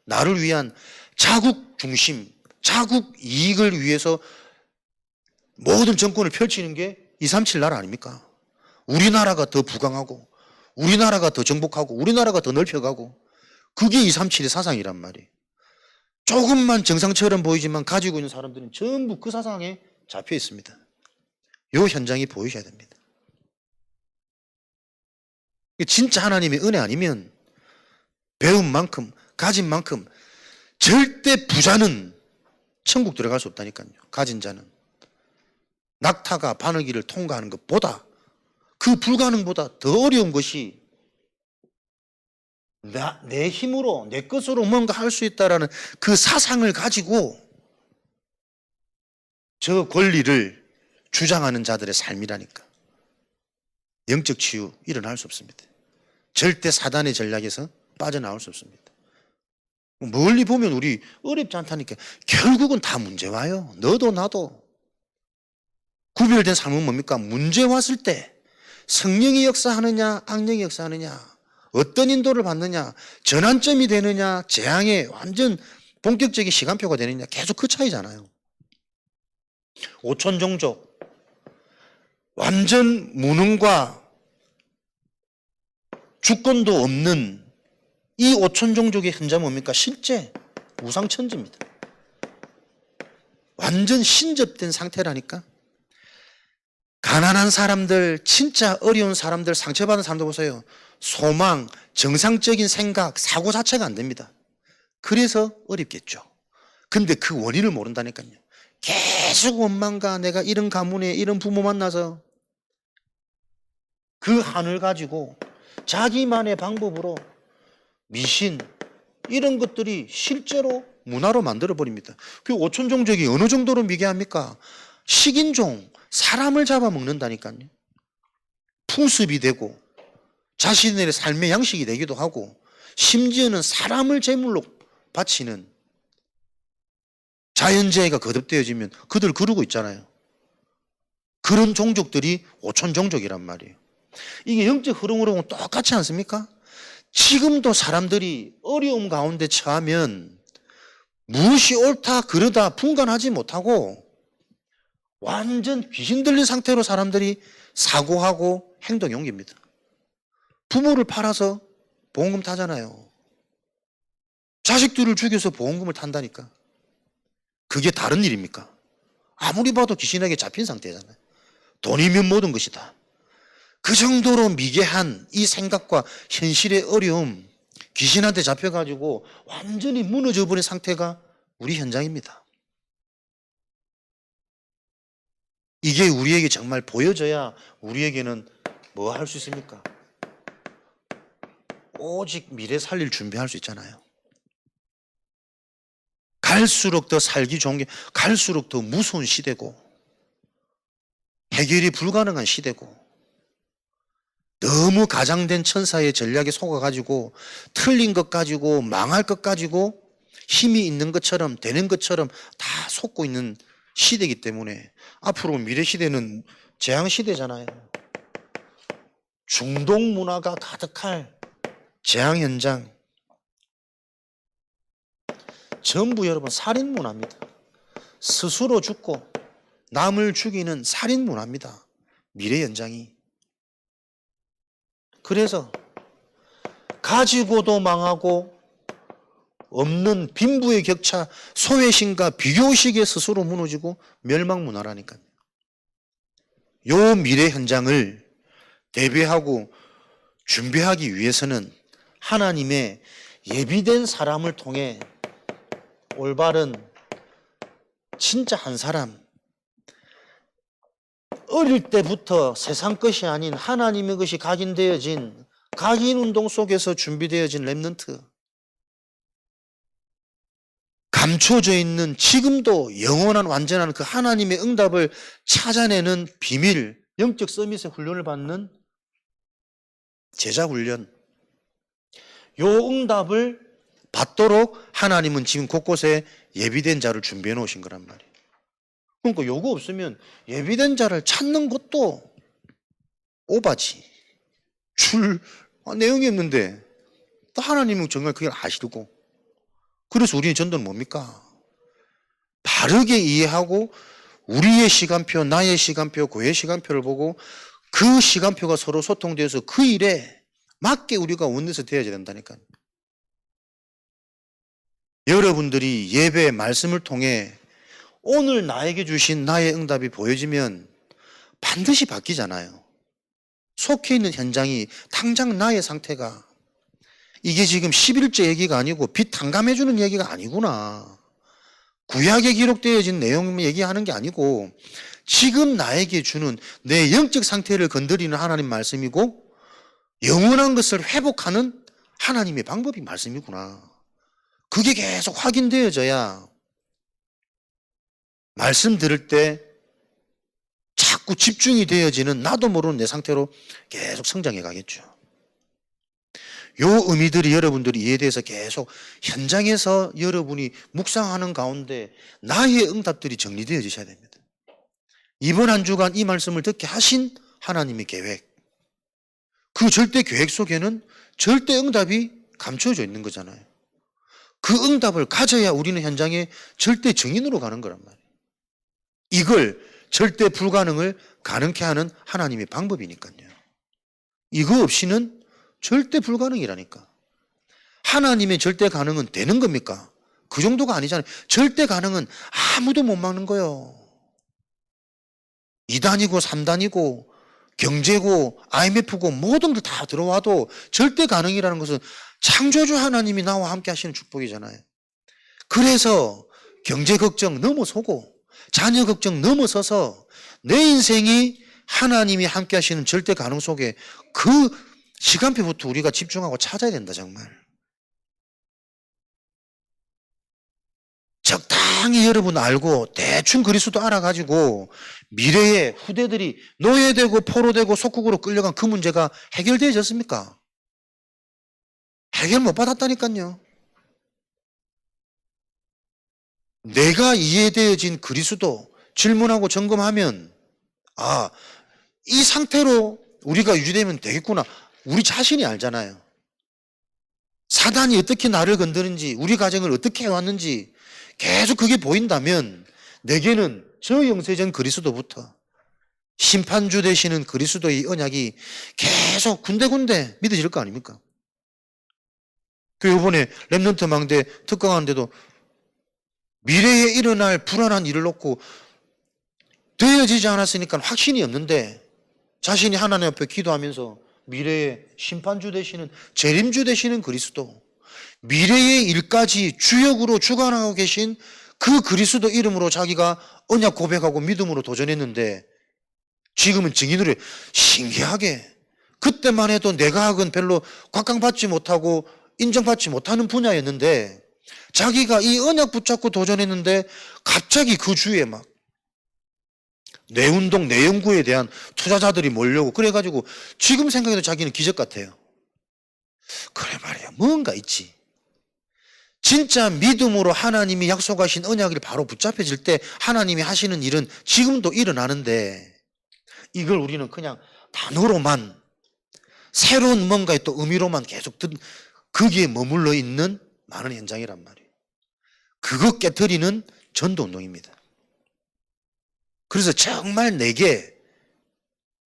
나를 위한 자국 중심, 자국 이익을 위해서 모든 정권을 펼치는 게 237 나라 아닙니까? 우리나라가 더 부강하고 우리나라가 더 정복하고 우리나라가 더 넓혀가고 그게 237의 사상이란 말이에요. 조금만 정상처럼 보이지만 가지고 있는 사람들은 전부 그 사상에 잡혀 있습니다. 이 현장이 보이셔야 됩니다. 진짜 하나님의 은혜 아니면 배운 만큼 가진 만큼 절대 부자는 천국 들어갈 수 없다니까요. 가진 자는 낙타가 바늘길을 통과하는 것보다 그 불가능보다 더 어려운 것이 내 힘으로 내 것으로 뭔가 할 수 있다라는 그 사상을 가지고 저 권리를 주장하는 자들의 삶이라니까. 영적 치유 일어날 수 없습니다. 절대 사단의 전략에서 빠져나올 수 없습니다. 멀리 보면 우리 어렵지 않다니까. 결국은 다 문제 와요. 너도 나도. 구별된 삶은 뭡니까? 문제 왔을 때 성령이 역사하느냐 악령이 역사하느냐, 어떤 인도를 받느냐, 전환점이 되느냐, 재앙의 완전 본격적인 시간표가 되느냐, 계속 그 차이잖아요. 5천 종족, 완전 무능과 주권도 없는 이 5천 종족의 현장 뭡니까? 실제 우상천지입니다. 완전 신접된 상태라니까. 가난한 사람들, 진짜 어려운 사람들, 상처받은 사람들 보세요. 소망, 정상적인 생각, 사고 자체가 안 됩니다. 그래서 어렵겠죠. 근데 그 원인을 모른다니까요. 계속 원망과 내가 이런 가문에 이런 부모 만나서 그 한을 가지고 자기만의 방법으로 미신 이런 것들이 실제로 문화로 만들어버립니다. 그 5천 종족이 어느 정도로 미개합니까? 식인종, 사람을 잡아먹는다니까요. 풍습이 되고 자신의 삶의 양식이 되기도 하고 심지어는 사람을 제물로 바치는 자연재해가 거듭되어지면 그들 그러고 있잖아요. 그런 종족들이 5천 종족이란 말이에요. 이게 영적 흐름으로 보면 똑같지 않습니까? 지금도 사람들이 어려움 가운데 처하면 무엇이 옳다 그러다 분간하지 못하고 완전 귀신 들린 상태로 사람들이 사고하고 행동에 옮깁니다. 부모를 팔아서 보험금 타잖아요. 자식들을 죽여서 보험금을 탄다니까. 그게 다른 일입니까? 아무리 봐도 귀신에게 잡힌 상태잖아요. 돈이면 모든 것이다. 그 정도로 미개한 이 생각과 현실의 어려움, 귀신한테 잡혀가지고 완전히 무너져버린 상태가 우리 현장입니다. 이게 우리에게 정말 보여져야 우리에게는 뭐 할 수 있습니까? 오직 미래 살릴 준비할 수 있잖아요. 갈수록 더 살기 좋은 게 갈수록 더 무서운 시대고 해결이 불가능한 시대고 너무 가장된 천사의 전략에 속아가지고 틀린 것 가지고 망할 것 가지고 힘이 있는 것처럼 되는 것처럼 다 속고 있는 시대이기 때문에 앞으로 미래 시대는 재앙 시대잖아요. 중동 문화가 가득할 재앙 현장. 전부 여러분 살인 문화입니다. 스스로 죽고 남을 죽이는 살인 문화입니다. 미래 현장이. 그래서 가지고도 망하고 없는 빈부의 격차, 소외심과 비교의식에 스스로 무너지고 멸망 문화라니까요. 요 미래 현장을 대비하고 준비하기 위해서는 하나님의 예비된 사람을 통해 올바른 진짜 한 사람, 어릴 때부터 세상 것이 아닌 하나님의 것이 각인되어진 각인 운동 속에서 준비되어진 렘넌트, 감춰져 있는 지금도 영원한 완전한 그 하나님의 응답을 찾아내는 비밀, 영적 서밋의 훈련을 받는 제자 훈련, 요 응답을 받도록 하나님은 지금 곳곳에 예비된 자를 준비해 놓으신 거란 말이에요. 그러니까 요거 없으면 예비된 자를 찾는 것도 오바지. 내용이 없는데 또 하나님은 정말 그걸 아시고, 그래서 우리의 전도는 뭡니까? 바르게 이해하고 우리의 시간표, 나의 시간표, 그의 시간표를 보고 그 시간표가 서로 소통되어서 그 일에 맞게 우리가 원내서 되어야 된다니까요. 여러분들이 예배 말씀을 통해 오늘 나에게 주신 나의 응답이 보여지면 반드시 바뀌잖아요. 속해 있는 현장이 당장 나의 상태가 이게 지금 11제 얘기가 아니고 빚 탕감해주는 얘기가 아니구나. 구약에 기록되어진 내용 얘기하는 게 아니고 지금 나에게 주는 내 영적 상태를 건드리는 하나님 말씀이고 영원한 것을 회복하는 하나님의 방법이 말씀이구나. 그게 계속 확인되어져야 말씀 들을 때 자꾸 집중이 되어지는 나도 모르는 내 상태로 계속 성장해 가겠죠. 요 의미들이 여러분들이 이에 대해서 계속 현장에서 여러분이 묵상하는 가운데 나의 응답들이 정리되어지셔야 됩니다. 이번 한 주간 이 말씀을 듣게 하신 하나님의 계획, 그 절대 계획 속에는 절대 응답이 감춰져 있는 거잖아요. 그 응답을 가져야 우리는 현장에 절대 증인으로 가는 거란 말이에요. 이걸 절대 불가능을 가능케 하는 하나님의 방법이니까요. 이거 없이는 절대 불가능이라니까. 하나님의 절대 가능은 되는 겁니까? 그 정도가 아니잖아요. 절대 가능은 아무도 못 막는 거예요. 2단이고 3단이고 경제고 IMF고 모든 걸 다 들어와도 절대 가능이라는 것은 창조주 하나님이 나와 함께 하시는 축복이잖아요. 그래서 경제 걱정 넘어서고 자녀 걱정 넘어서서 내 인생이 하나님이 함께 하시는 절대 가능 속에 그 시간표부터 우리가 집중하고 찾아야 된다. 정말 적당히 여러분 알고 대충 그리스도 알아가지고 미래에 후대들이 노예되고 포로되고 속국으로 끌려간 그 문제가 해결되어졌습니까? 해결 못 받았다니까요. 내가 이해되어진 그리스도 질문하고 점검하면 이 상태로 우리가 유지되면 되겠구나. 우리 자신이 알잖아요. 사단이 어떻게 나를 건드는지, 우리 가정을 어떻게 해왔는지 계속 그게 보인다면 내게는 저 영세전 그리스도부터 심판주 되시는 그리스도의 언약이 계속 군데군데 믿어질 거 아닙니까? 그 이번에 렘넌트 망대 특강하는데도 미래에 일어날 불안한 일을 놓고 되어지지 않았으니까 확신이 없는데 자신이 하나님 앞에 기도하면서 미래의 심판주 되시는 재림주 되시는 그리스도, 미래의 일까지 주역으로 주관하고 계신 그 그리스도 이름으로 자기가 언약 고백하고 믿음으로 도전했는데 지금은 증인으로 신기하게 그때만 해도 내가 학은 별로 곽강받지 못하고 인정받지 못하는 분야였는데 자기가 이 언약 붙잡고 도전했는데 갑자기 그 주에 막 내 운동, 내 연구에 대한 투자자들이 몰려오고 그래가지고 지금 생각해도 자기는 기적 같아요. 그래 말이야, 뭔가 있지. 진짜 믿음으로 하나님이 약속하신 언약을 바로 붙잡혀질 때 하나님이 하시는 일은 지금도 일어나는데 이걸 우리는 그냥 단어로만 새로운 뭔가의 또 의미로만 계속 거기에 머물러 있는 많은 현장이란 말이에요. 그거 깨트리는 전도운동입니다. 그래서 정말 내게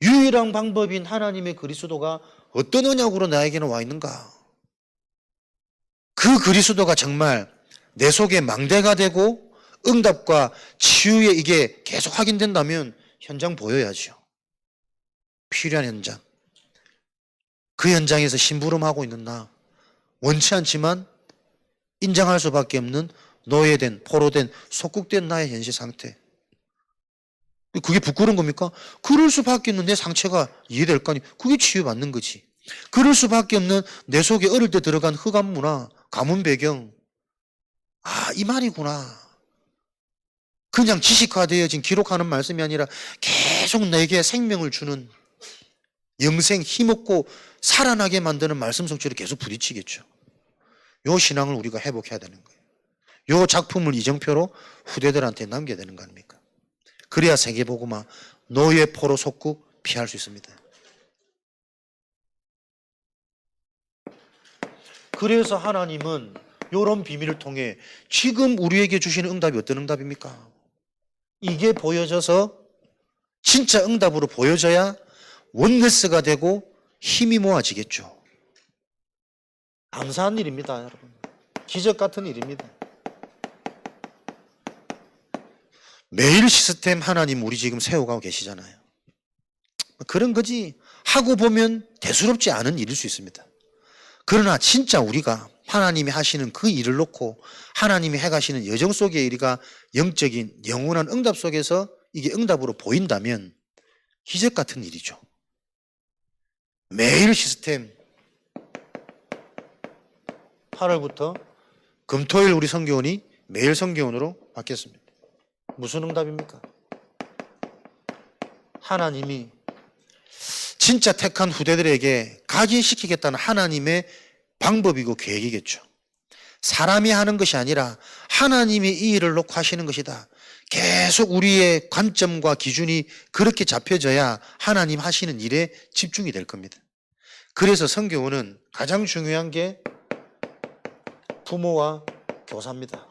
유일한 방법인 하나님의 그리스도가 어떤 언약으로 나에게는 와 있는가? 그 그리스도가 정말 내 속에 망대가 되고 응답과 치유에 이게 계속 확인된다면 현장 보여야죠. 필요한 현장. 그 현장에서 심부름하고 있는 나, 원치 않지만 인정할 수밖에 없는 노예된, 포로된, 속국된 나의 현실 상태. 그게 부끄러운 겁니까? 그럴 수밖에 없는 내 상처가 이해될 거 아니에요. 그게 치유받는 거지. 그럴 수밖에 없는 내 속에 어릴 때 들어간 흑암 문화, 가문 배경. 아, 이 말이구나. 그냥 지식화되어진 기록하는 말씀이 아니라 계속 내게 생명을 주는 영생, 힘없고 살아나게 만드는 말씀 성취를 계속 부딪히겠죠. 요 신앙을 우리가 회복해야 되는 거예요. 요 작품을 이정표로 후대들한테 남겨야 되는 거 아닙니까? 그래야 세계복음화, 노예 포로 속국 피할 수 있습니다. 그래서 하나님은 이런 비밀을 통해 지금 우리에게 주시는 응답이 어떤 응답입니까? 이게 보여져서 진짜 응답으로 보여져야 원네스가 되고 힘이 모아지겠죠. 감사한 일입니다, 여러분. 기적 같은 일입니다. 매일 시스템 하나님 우리 지금 세워가고 계시잖아요. 그런 거지 하고 보면 대수롭지 않은 일일 수 있습니다. 그러나 진짜 우리가 하나님이 하시는 그 일을 놓고 하나님이 해가시는 여정 속에 우리가 영적인 영원한 응답 속에서 이게 응답으로 보인다면 기적 같은 일이죠. 매일 시스템 8월부터 금토일 우리 성교원이 매일 성교원으로 바뀌었습니다. 무슨 응답입니까? 하나님이 진짜 택한 후대들에게 각인시키겠다는 하나님의 방법이고 계획이겠죠. 사람이 하는 것이 아니라 하나님이 이 일을 놓고 하시는 것이다. 계속 우리의 관점과 기준이 그렇게 잡혀져야 하나님 하시는 일에 집중이 될 겁니다. 그래서 성교원은 가장 중요한 게 부모와 교사입니다.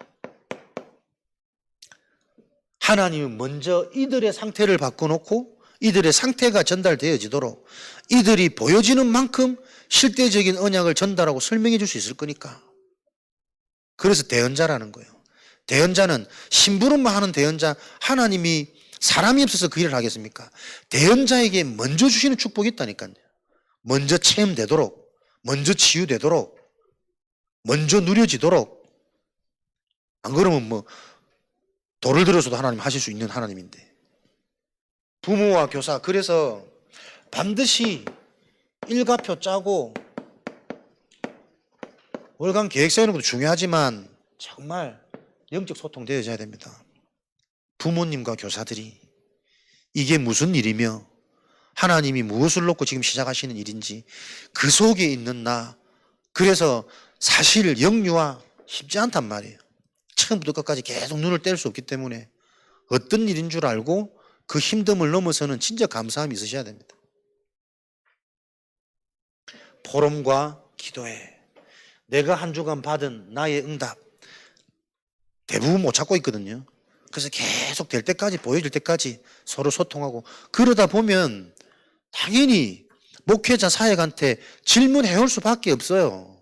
하나님은 먼저 이들의 상태를 바꿔놓고 이들의 상태가 전달되어지도록 이들이 보여지는 만큼 실제적인 언약을 전달하고 설명해 줄 수 있을 거니까. 그래서 대언자라는 거예요. 대언자는 심부름만 하는 대언자, 하나님이 사람이 없어서 그 일을 하겠습니까? 대언자에게 먼저 주시는 축복이 있다니까요. 먼저 체험되도록, 먼저 치유되도록, 먼저 누려지도록. 안 그러면 뭐 돌을 들어서도 하나님 하실 수 있는 하나님인데. 부모와 교사, 그래서 반드시 일과표 짜고 월간 계획 세우는 것도 중요하지만 정말 영적 소통 되어져야 됩니다. 부모님과 교사들이 이게 무슨 일이며 하나님이 무엇을 놓고 지금 시작하시는 일인지 그 속에 있는 나, 그래서 사실 영유아 쉽지 않단 말이에요. 처음부터 끝까지 계속 눈을 뗄 수 없기 때문에 어떤 일인 줄 알고 그 힘듦을 넘어서는 진짜 감사함이 있으셔야 됩니다. 포럼과 기도회, 내가 한 주간 받은 나의 응답 대부분 못 찾고 있거든요. 그래서 계속 될 때까지, 보여질 때까지 서로 소통하고, 그러다 보면 당연히 목회자 사역한테 질문해 올 수밖에 없어요.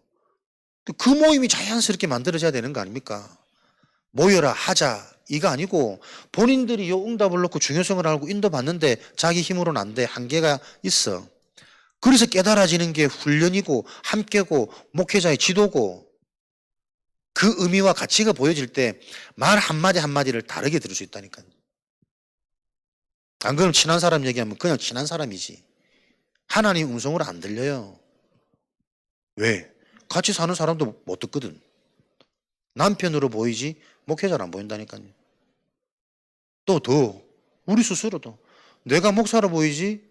그 모임이 자연스럽게 만들어져야 되는 거 아닙니까? 모여라 하자 이거 아니고 본인들이 이 응답을 놓고 중요성을 알고 인도받는데 자기 힘으로는 안 돼. 한계가 있어. 그래서 깨달아지는 게 훈련이고 함께고 목회자의 지도고, 그 의미와 가치가 보여질 때 말 한마디 한마디를 다르게 들을 수 있다니까요. 안 그러면 친한 사람 얘기하면 그냥 친한 사람이지 하나님 음성으로 안 들려요. 왜? 같이 사는 사람도 못 듣거든. 남편으로 보이지 목회자는 안 보인다니까요. 또 더 우리 스스로도 내가 목사로 보이지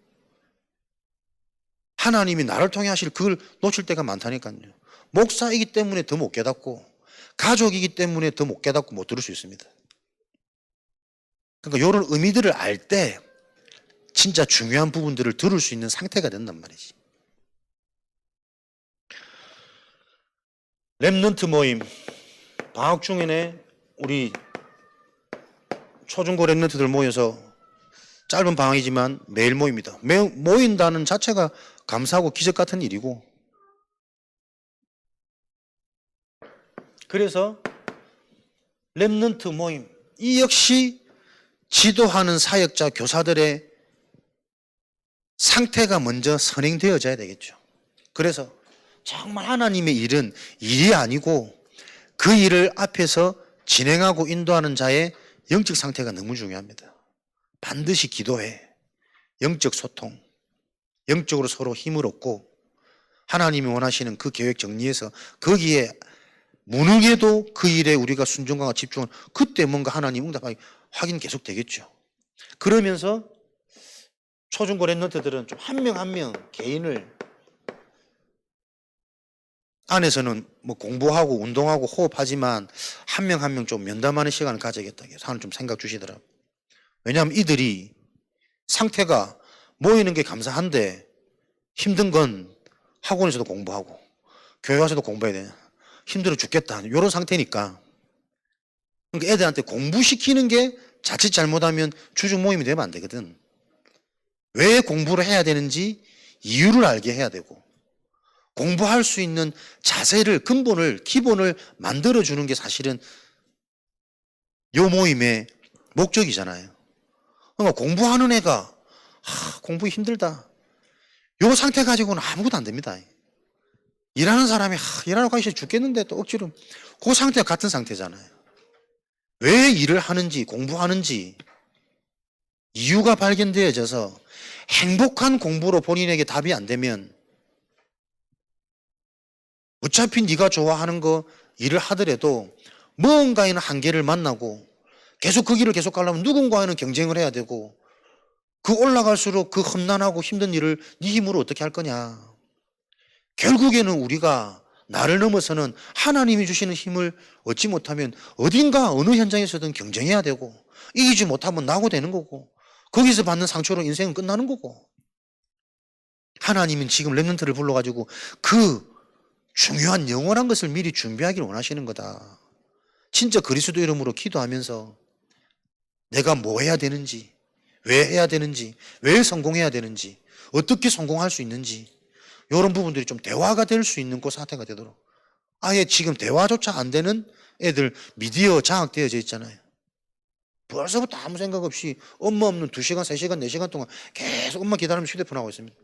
하나님이 나를 통해 하실 그걸 놓칠 때가 많다니까요. 목사이기 때문에 더 못 깨닫고 가족이기 때문에 더 못 깨닫고 못 들을 수 있습니다. 그러니까 이런 의미들을 알 때 진짜 중요한 부분들을 들을 수 있는 상태가 된단 말이지. 렘넌트 모임 방학 중에는 우리 초중고 렘넌트들 모여서 짧은 방학이지만 매일 모입니다. 모인다는 자체가 감사하고 기적 같은 일이고, 그래서 렘넌트 모임 이 역시 지도하는 사역자 교사들의 상태가 먼저 선행되어져야 되겠죠. 그래서 정말 하나님의 일은 일이 아니고 그 일을 앞에서 진행하고 인도하는 자의 영적 상태가 너무 중요합니다. 반드시 기도해. 영적 소통. 영적으로 서로 힘을 얻고 하나님이 원하시는 그 계획 정리해서 거기에 무능해도 그 일에 우리가 순종과 집중은 그때 뭔가 하나님 응답하기 확인 계속 되겠죠. 그러면서 초중고 랩런트들은 좀 한 명 한 명 개인을 안에서는 뭐 공부하고 운동하고 호흡하지만 한 명 한 명 좀 면담하는 시간을 가져야겠다. 하나님 좀 생각 주시더라고요. 왜냐하면 이들이 상태가 모이는 게 감사한데 힘든 건 학원에서도 공부하고 교회 와서도 공부해야 되냐. 힘들어 죽겠다. 이런 상태니까. 그러니까 애들한테 공부시키는 게 자칫 잘못하면 주중 모임이 되면 안 되거든. 왜 공부를 해야 되는지 이유를 알게 해야 되고 공부할 수 있는 자세를 근본을 기본을 만들어주는 게 사실은 요 모임의 목적이잖아요. 그러니까 공부하는 애가 공부 힘들다. 요 상태 가지고는 아무것도 안 됩니다. 일하는 사람이 일하러 가기 싫어 죽겠는데 또 억지로 그 상태가 같은 상태잖아요. 왜 일을 하는지 공부하는지 이유가 발견되어져서 행복한 공부로 본인에게 답이 안 되면 어차피 네가 좋아하는 거 일을 하더라도 뭔가에는 한계를 만나고 계속 그 길을 계속 가려면 누군가와는 경쟁을 해야 되고 그 올라갈수록 그 험난하고 힘든 일을 네 힘으로 어떻게 할 거냐. 결국에는 우리가 나를 넘어서는 하나님이 주시는 힘을 얻지 못하면 어딘가 어느 현장에서든 경쟁해야 되고 이기지 못하면 나고 되는 거고 거기서 받는 상처로 인생은 끝나는 거고 하나님은 지금 렘넌트를 불러가지고 그 중요한 영원한 것을 미리 준비하기를 원하시는 거다. 진짜 그리스도 이름으로 기도하면서 내가 뭐 해야 되는지 왜 해야 되는지 왜 성공해야 되는지 어떻게 성공할 수 있는지 이런 부분들이 좀 대화가 될 수 있는 그 상태가 되도록 아예 지금 대화조차 안 되는 애들 미디어 장악되어져 있잖아요. 벌써부터 아무 생각 없이 엄마 없는 2시간, 3시간, 4시간 동안 계속 엄마 기다리면서 휴대폰 하고 있습니다.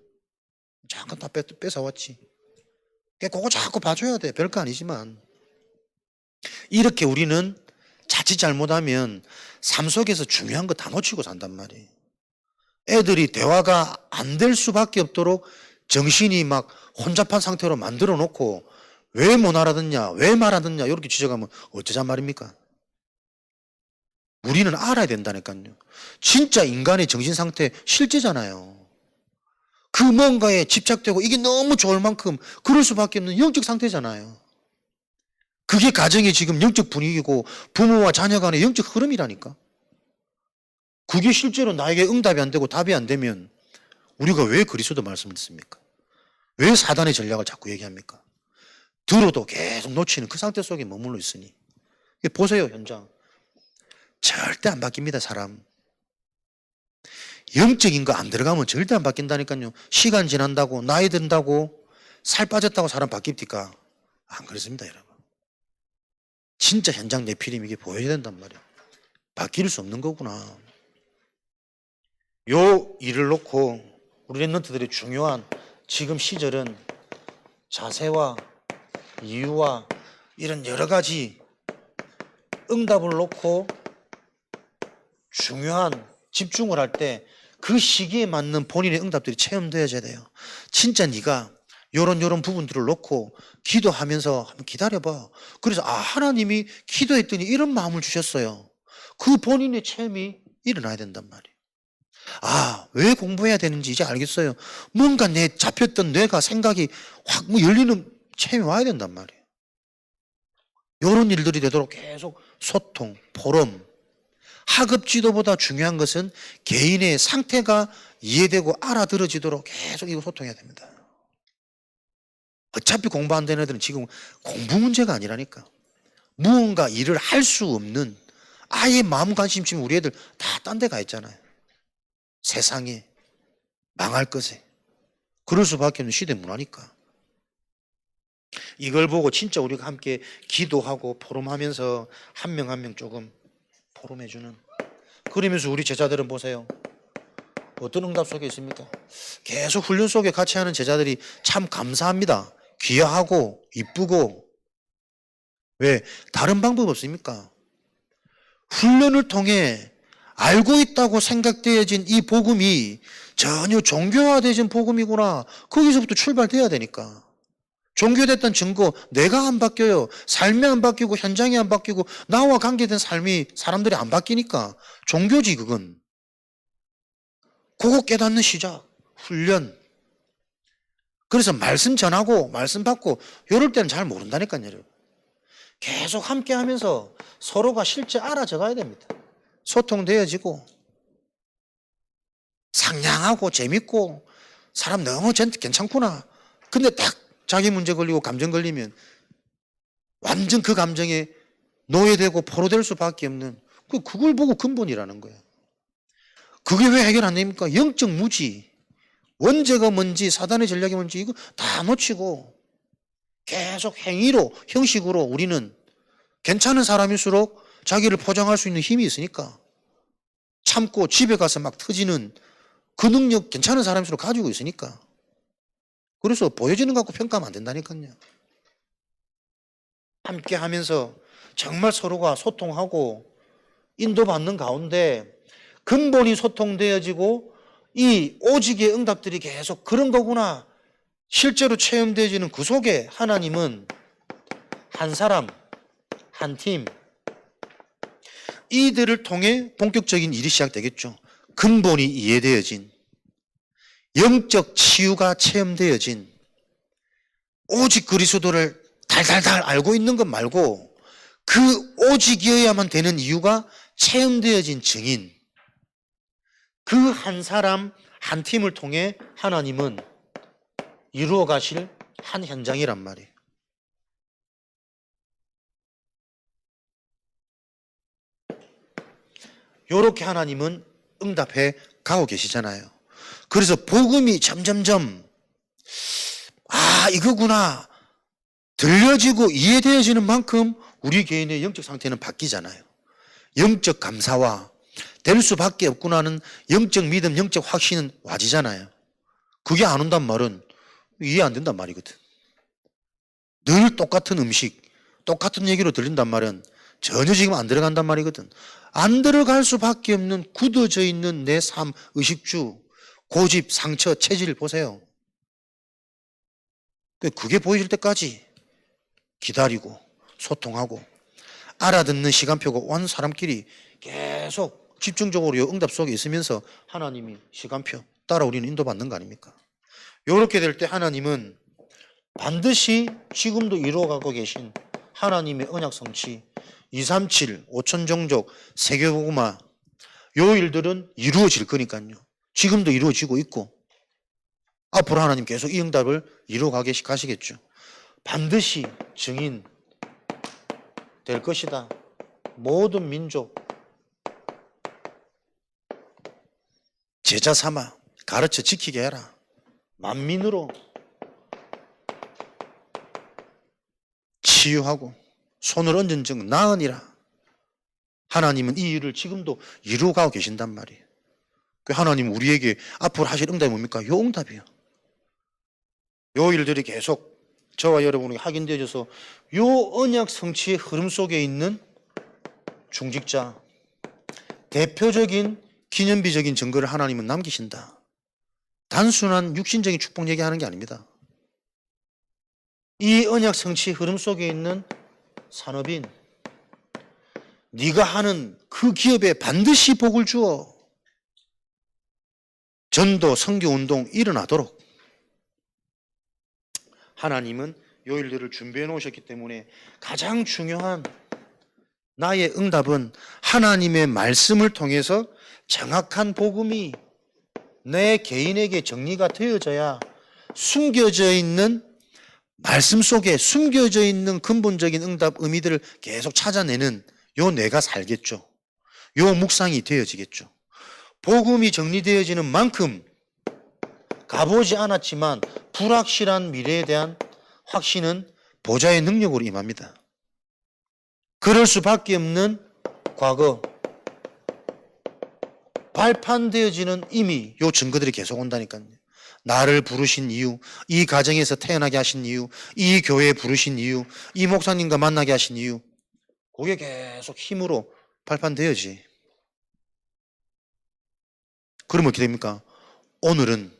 잠깐 다 뺏어왔지. 그거 자꾸 봐줘야 돼. 별거 아니지만. 이렇게 우리는 자칫 잘못하면 삶 속에서 중요한 거 다 놓치고 산단 말이에요. 애들이 대화가 안 될 수밖에 없도록 정신이 막 혼잡한 상태로 만들어 놓고 왜 못 알아듣냐, 왜 말 안 듣냐 이렇게 지적하면 어쩌잔 말입니까? 우리는 알아야 된다니까요. 진짜 인간의 정신 상태 실제잖아요. 그 뭔가에 집착되고 이게 너무 좋을 만큼 그럴 수밖에 없는 영적 상태잖아요. 그게 가정의 지금 영적 분위기고 부모와 자녀 간의 영적 흐름이라니까. 그게 실제로 나에게 응답이 안 되고 답이 안 되면 우리가 왜 그리스도 말씀을 듣습니까? 왜 사단의 전략을 자꾸 얘기합니까? 들어도 계속 놓치는 그 상태 속에 머물러 있으니. 보세요, 현장. 절대 안 바뀝니다, 사람. 영적인 거 안 들어가면 절대 안 바뀐다니까요. 시간 지난다고, 나이 든다고, 살 빠졌다고 사람 바뀝니까? 안 그렇습니다, 여러분. 진짜 현장 내피림 이게 보여야 된단 말이에요. 바뀔 수 없는 거구나. 요 일을 놓고 우리 랩런트들의 중요한 지금 시절은 자세와 이유와 이런 여러 가지 응답을 놓고 중요한 집중을 할 때 그 시기에 맞는 본인의 응답들이 체험되어져야 돼요. 진짜 네가 요런 부분들을 놓고 기도하면서 한번 기다려봐. 그래서 하나님이 기도했더니 이런 마음을 주셨어요. 그 본인의 체험이 일어나야 된단 말이에요. 왜 공부해야 되는지 이제 알겠어요. 뭔가 내 잡혔던 뇌가 생각이 확 열리는 체험이 와야 된단 말이에요. 이런 일들이 되도록 계속 소통, 포럼, 학업 지도보다 중요한 것은 개인의 상태가 이해되고 알아들어지도록 계속 이거 소통해야 됩니다. 어차피 공부 안 되는 애들은 지금 공부 문제가 아니라니까. 무언가 일을 할 수 없는 아예 마음 관심 지금 우리 애들 다 딴 데 가 있잖아요. 세상에 망할 것에. 그럴 수밖에 없는 시대 문화니까. 이걸 보고 진짜 우리가 함께 기도하고 포럼하면서 한 명 한 명 조금 포럼해주는. 그러면서 우리 제자들은 보세요. 어떤 응답 속에 있습니까? 계속 훈련 속에 같이 하는 제자들이 참 감사합니다. 귀하고 이쁘고. 왜? 다른 방법 없습니까? 훈련을 통해 알고 있다고 생각되어진 이 복음이 전혀 종교화되어진 복음이구나. 거기서부터 출발돼야 되니까. 종교됐던 증거, 내가 안 바뀌어요. 삶이 안 바뀌고 현장이 안 바뀌고 나와 관계된 삶이 사람들이 안 바뀌니까 종교지 그건. 그거 깨닫는 시작, 훈련. 그래서 말씀 전하고 말씀 받고 이럴 때는 잘 모른다니까요. 여러분. 계속 함께 하면서 서로가 실제 알아져 가야 됩니다. 소통되어지고 상냥하고 재밌고 사람 너무 괜찮구나. 근데 딱 자기 문제 걸리고 감정 걸리면 완전 그 감정에 노예되고 포로될 수밖에 없는 그걸 보고 근본이라는 거예요. 그게 왜 해결 안 됩니까? 영적 무지, 원죄가 뭔지 사단의 전략이 뭔지 이거 다 놓치고 계속 행위로 형식으로 우리는 괜찮은 사람일수록 자기를 포장할 수 있는 힘이 있으니까 참고 집에 가서 막 터지는 그 능력 괜찮은 사람일수록 가지고 있으니까 그래서 보여지는 것 갖고 평가하면 안 된다니까요. 함께 하면서 정말 서로가 소통하고 인도받는 가운데 근본이 소통되어지고 이 오직의 응답들이 계속 그런 거구나 실제로 체험되어지는 그 속에 하나님은 한 사람, 한 팀, 이들을 통해 본격적인 일이 시작되겠죠. 근본이 이해되어진, 영적 치유가 체험되어진, 오직 그리스도를 달달달 알고 있는 것 말고 그 오직이어야만 되는 이유가 체험되어진 증인, 그 한 사람, 한 팀을 통해 하나님은 이루어 가실 한 현장이란 말이에요. 이렇게 하나님은 응답해 가고 계시잖아요. 그래서 복음이 점점점 이거구나 들려지고 이해되어지는 만큼 우리 개인의 영적 상태는 바뀌잖아요. 영적 감사와 될 수밖에 없구나 하는 영적 믿음, 영적 확신은 와지잖아요. 그게 안 온단 말은 이해 안 된단 말이거든. 늘 똑같은 음식, 똑같은 얘기로 들린단 말은 전혀 지금 안 들어간단 말이거든. 안 들어갈 수밖에 없는 굳어져 있는 내 삶, 의식주, 고집, 상처, 체질 보세요. 그게 보여질 때까지 기다리고 소통하고 알아듣는 시간표가 온 사람끼리 계속 집중적으로 이 응답 속에 있으면서 하나님이 시간표 따라 우리는 인도받는 거 아닙니까? 이렇게 될 때 하나님은 반드시 지금도 이루어가고 계신 하나님의 언약 성취 237, 5천 종족, 세계복음화 요 일들은 이루어질 거니까요. 지금도 이루어지고 있고 앞으로 하나님 계속 이 응답을 이루어가게 가시겠죠. 반드시 증인 될 것이다. 모든 민족 제자 삼아 가르쳐 지키게 해라. 만민으로 치유하고 손을 얹은 즉 나으니라. 하나님은 이 일을 지금도 이루어가고 계신단 말이에요. 하나님 우리에게 앞으로 하실 응답이 뭡니까? 요 응답이에요. 요 일들이 계속 저와 여러분에게 확인되어져서 요 언약 성취의 흐름 속에 있는 중직자, 대표적인 기념비적인 증거를 하나님은 남기신다. 단순한 육신적인 축복 얘기하는 게 아닙니다. 이 언약 성취의 흐름 속에 있는 산업인, 네가 하는 그 기업에 반드시 복을 주어 전도, 선교운동 일어나도록 하나님은 요 일들을 준비해 놓으셨기 때문에 가장 중요한 나의 응답은 하나님의 말씀을 통해서 정확한 복음이 내 개인에게 정리가 되어져야 숨겨져 있는 말씀 속에 숨겨져 있는 근본적인 응답 의미들을 계속 찾아내는 요 내가 살겠죠. 요 묵상이 되어지겠죠. 복음이 정리되어지는 만큼 가보지 않았지만 불확실한 미래에 대한 확신은 보좌의 능력으로 임합니다. 그럴 수밖에 없는 과거, 발판되어지는 이미 요 증거들이 계속 온다니까요. 나를 부르신 이유, 이 가정에서 태어나게 하신 이유, 이 교회에 부르신 이유, 이 목사님과 만나게 하신 이유, 그게 계속 힘으로 발판되어지. 그러면 어떻게 됩니까? 오늘은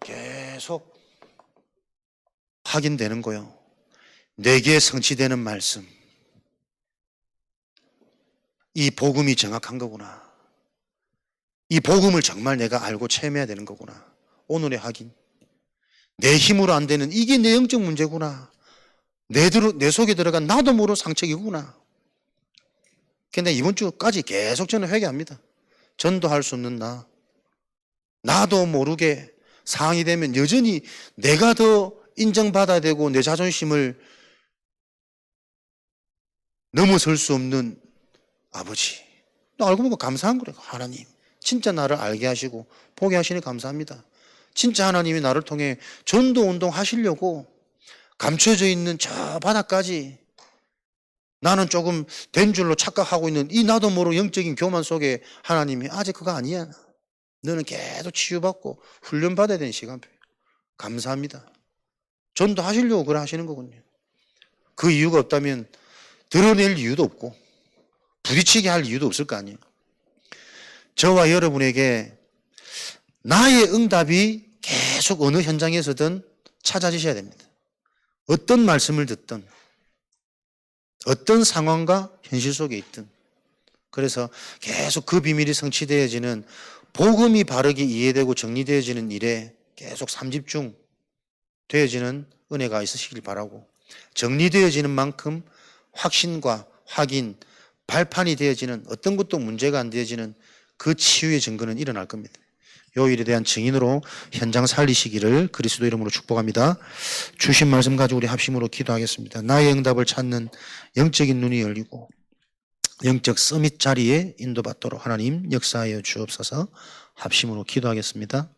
계속 확인되는 거요. 내게 성취되는 말씀. 이 복음이 정확한 거구나. 이 복음을 정말 내가 알고 체험해야 되는 거구나. 오늘의 확인. 내 힘으로 안 되는 이게 내 영적 문제구나. 내 속에 들어간 나도 모르는 상처이구나. 근데 이번 주까지 계속 저는 회개합니다. 전도할 수 없는 나도 모르게 상황이 되면 여전히 내가 더 인정받아야 되고 내 자존심을 넘어설 수 없는 아버지. 또 알고 보니까 감사한 거래요. 하나님 진짜 나를 알게 하시고 보게 하시니 감사합니다. 진짜 하나님이 나를 통해 전도운동 하시려고 감춰져 있는 저 바닥까지 나는 조금 된 줄로 착각하고 있는 이 나도 모르는 영적인 교만 속에 하나님이 아직 그거 아니야. 너는 계속 치유받고 훈련받아야 되는 시간표. 감사합니다. 전도하시려고 그래 하시는 거군요. 그 이유가 없다면 드러낼 이유도 없고 부딪히게 할 이유도 없을 거 아니에요. 저와 여러분에게 나의 응답이 계속 어느 현장에서든 찾아지셔야 됩니다. 어떤 말씀을 듣든 어떤 상황과 현실 속에 있든 그래서 계속 그 비밀이 성취되어지는 복음이 바르게 이해되고 정리되어지는 일에 계속 삼집중 되어지는 은혜가 있으시길 바라고 정리되어지는 만큼 확신과 확인, 발판이 되어지는 어떤 것도 문제가 안 되어지는 그 치유의 증거는 일어날 겁니다. 요 일에 대한 증인으로 현장 살리시기를 그리스도 이름으로 축복합니다. 주신 말씀 가지고 우리 합심으로 기도하겠습니다. 나의 응답을 찾는 영적인 눈이 열리고 영적 서밋 자리에 인도받도록 하나님 역사하여 주옵소서. 합심으로 기도하겠습니다.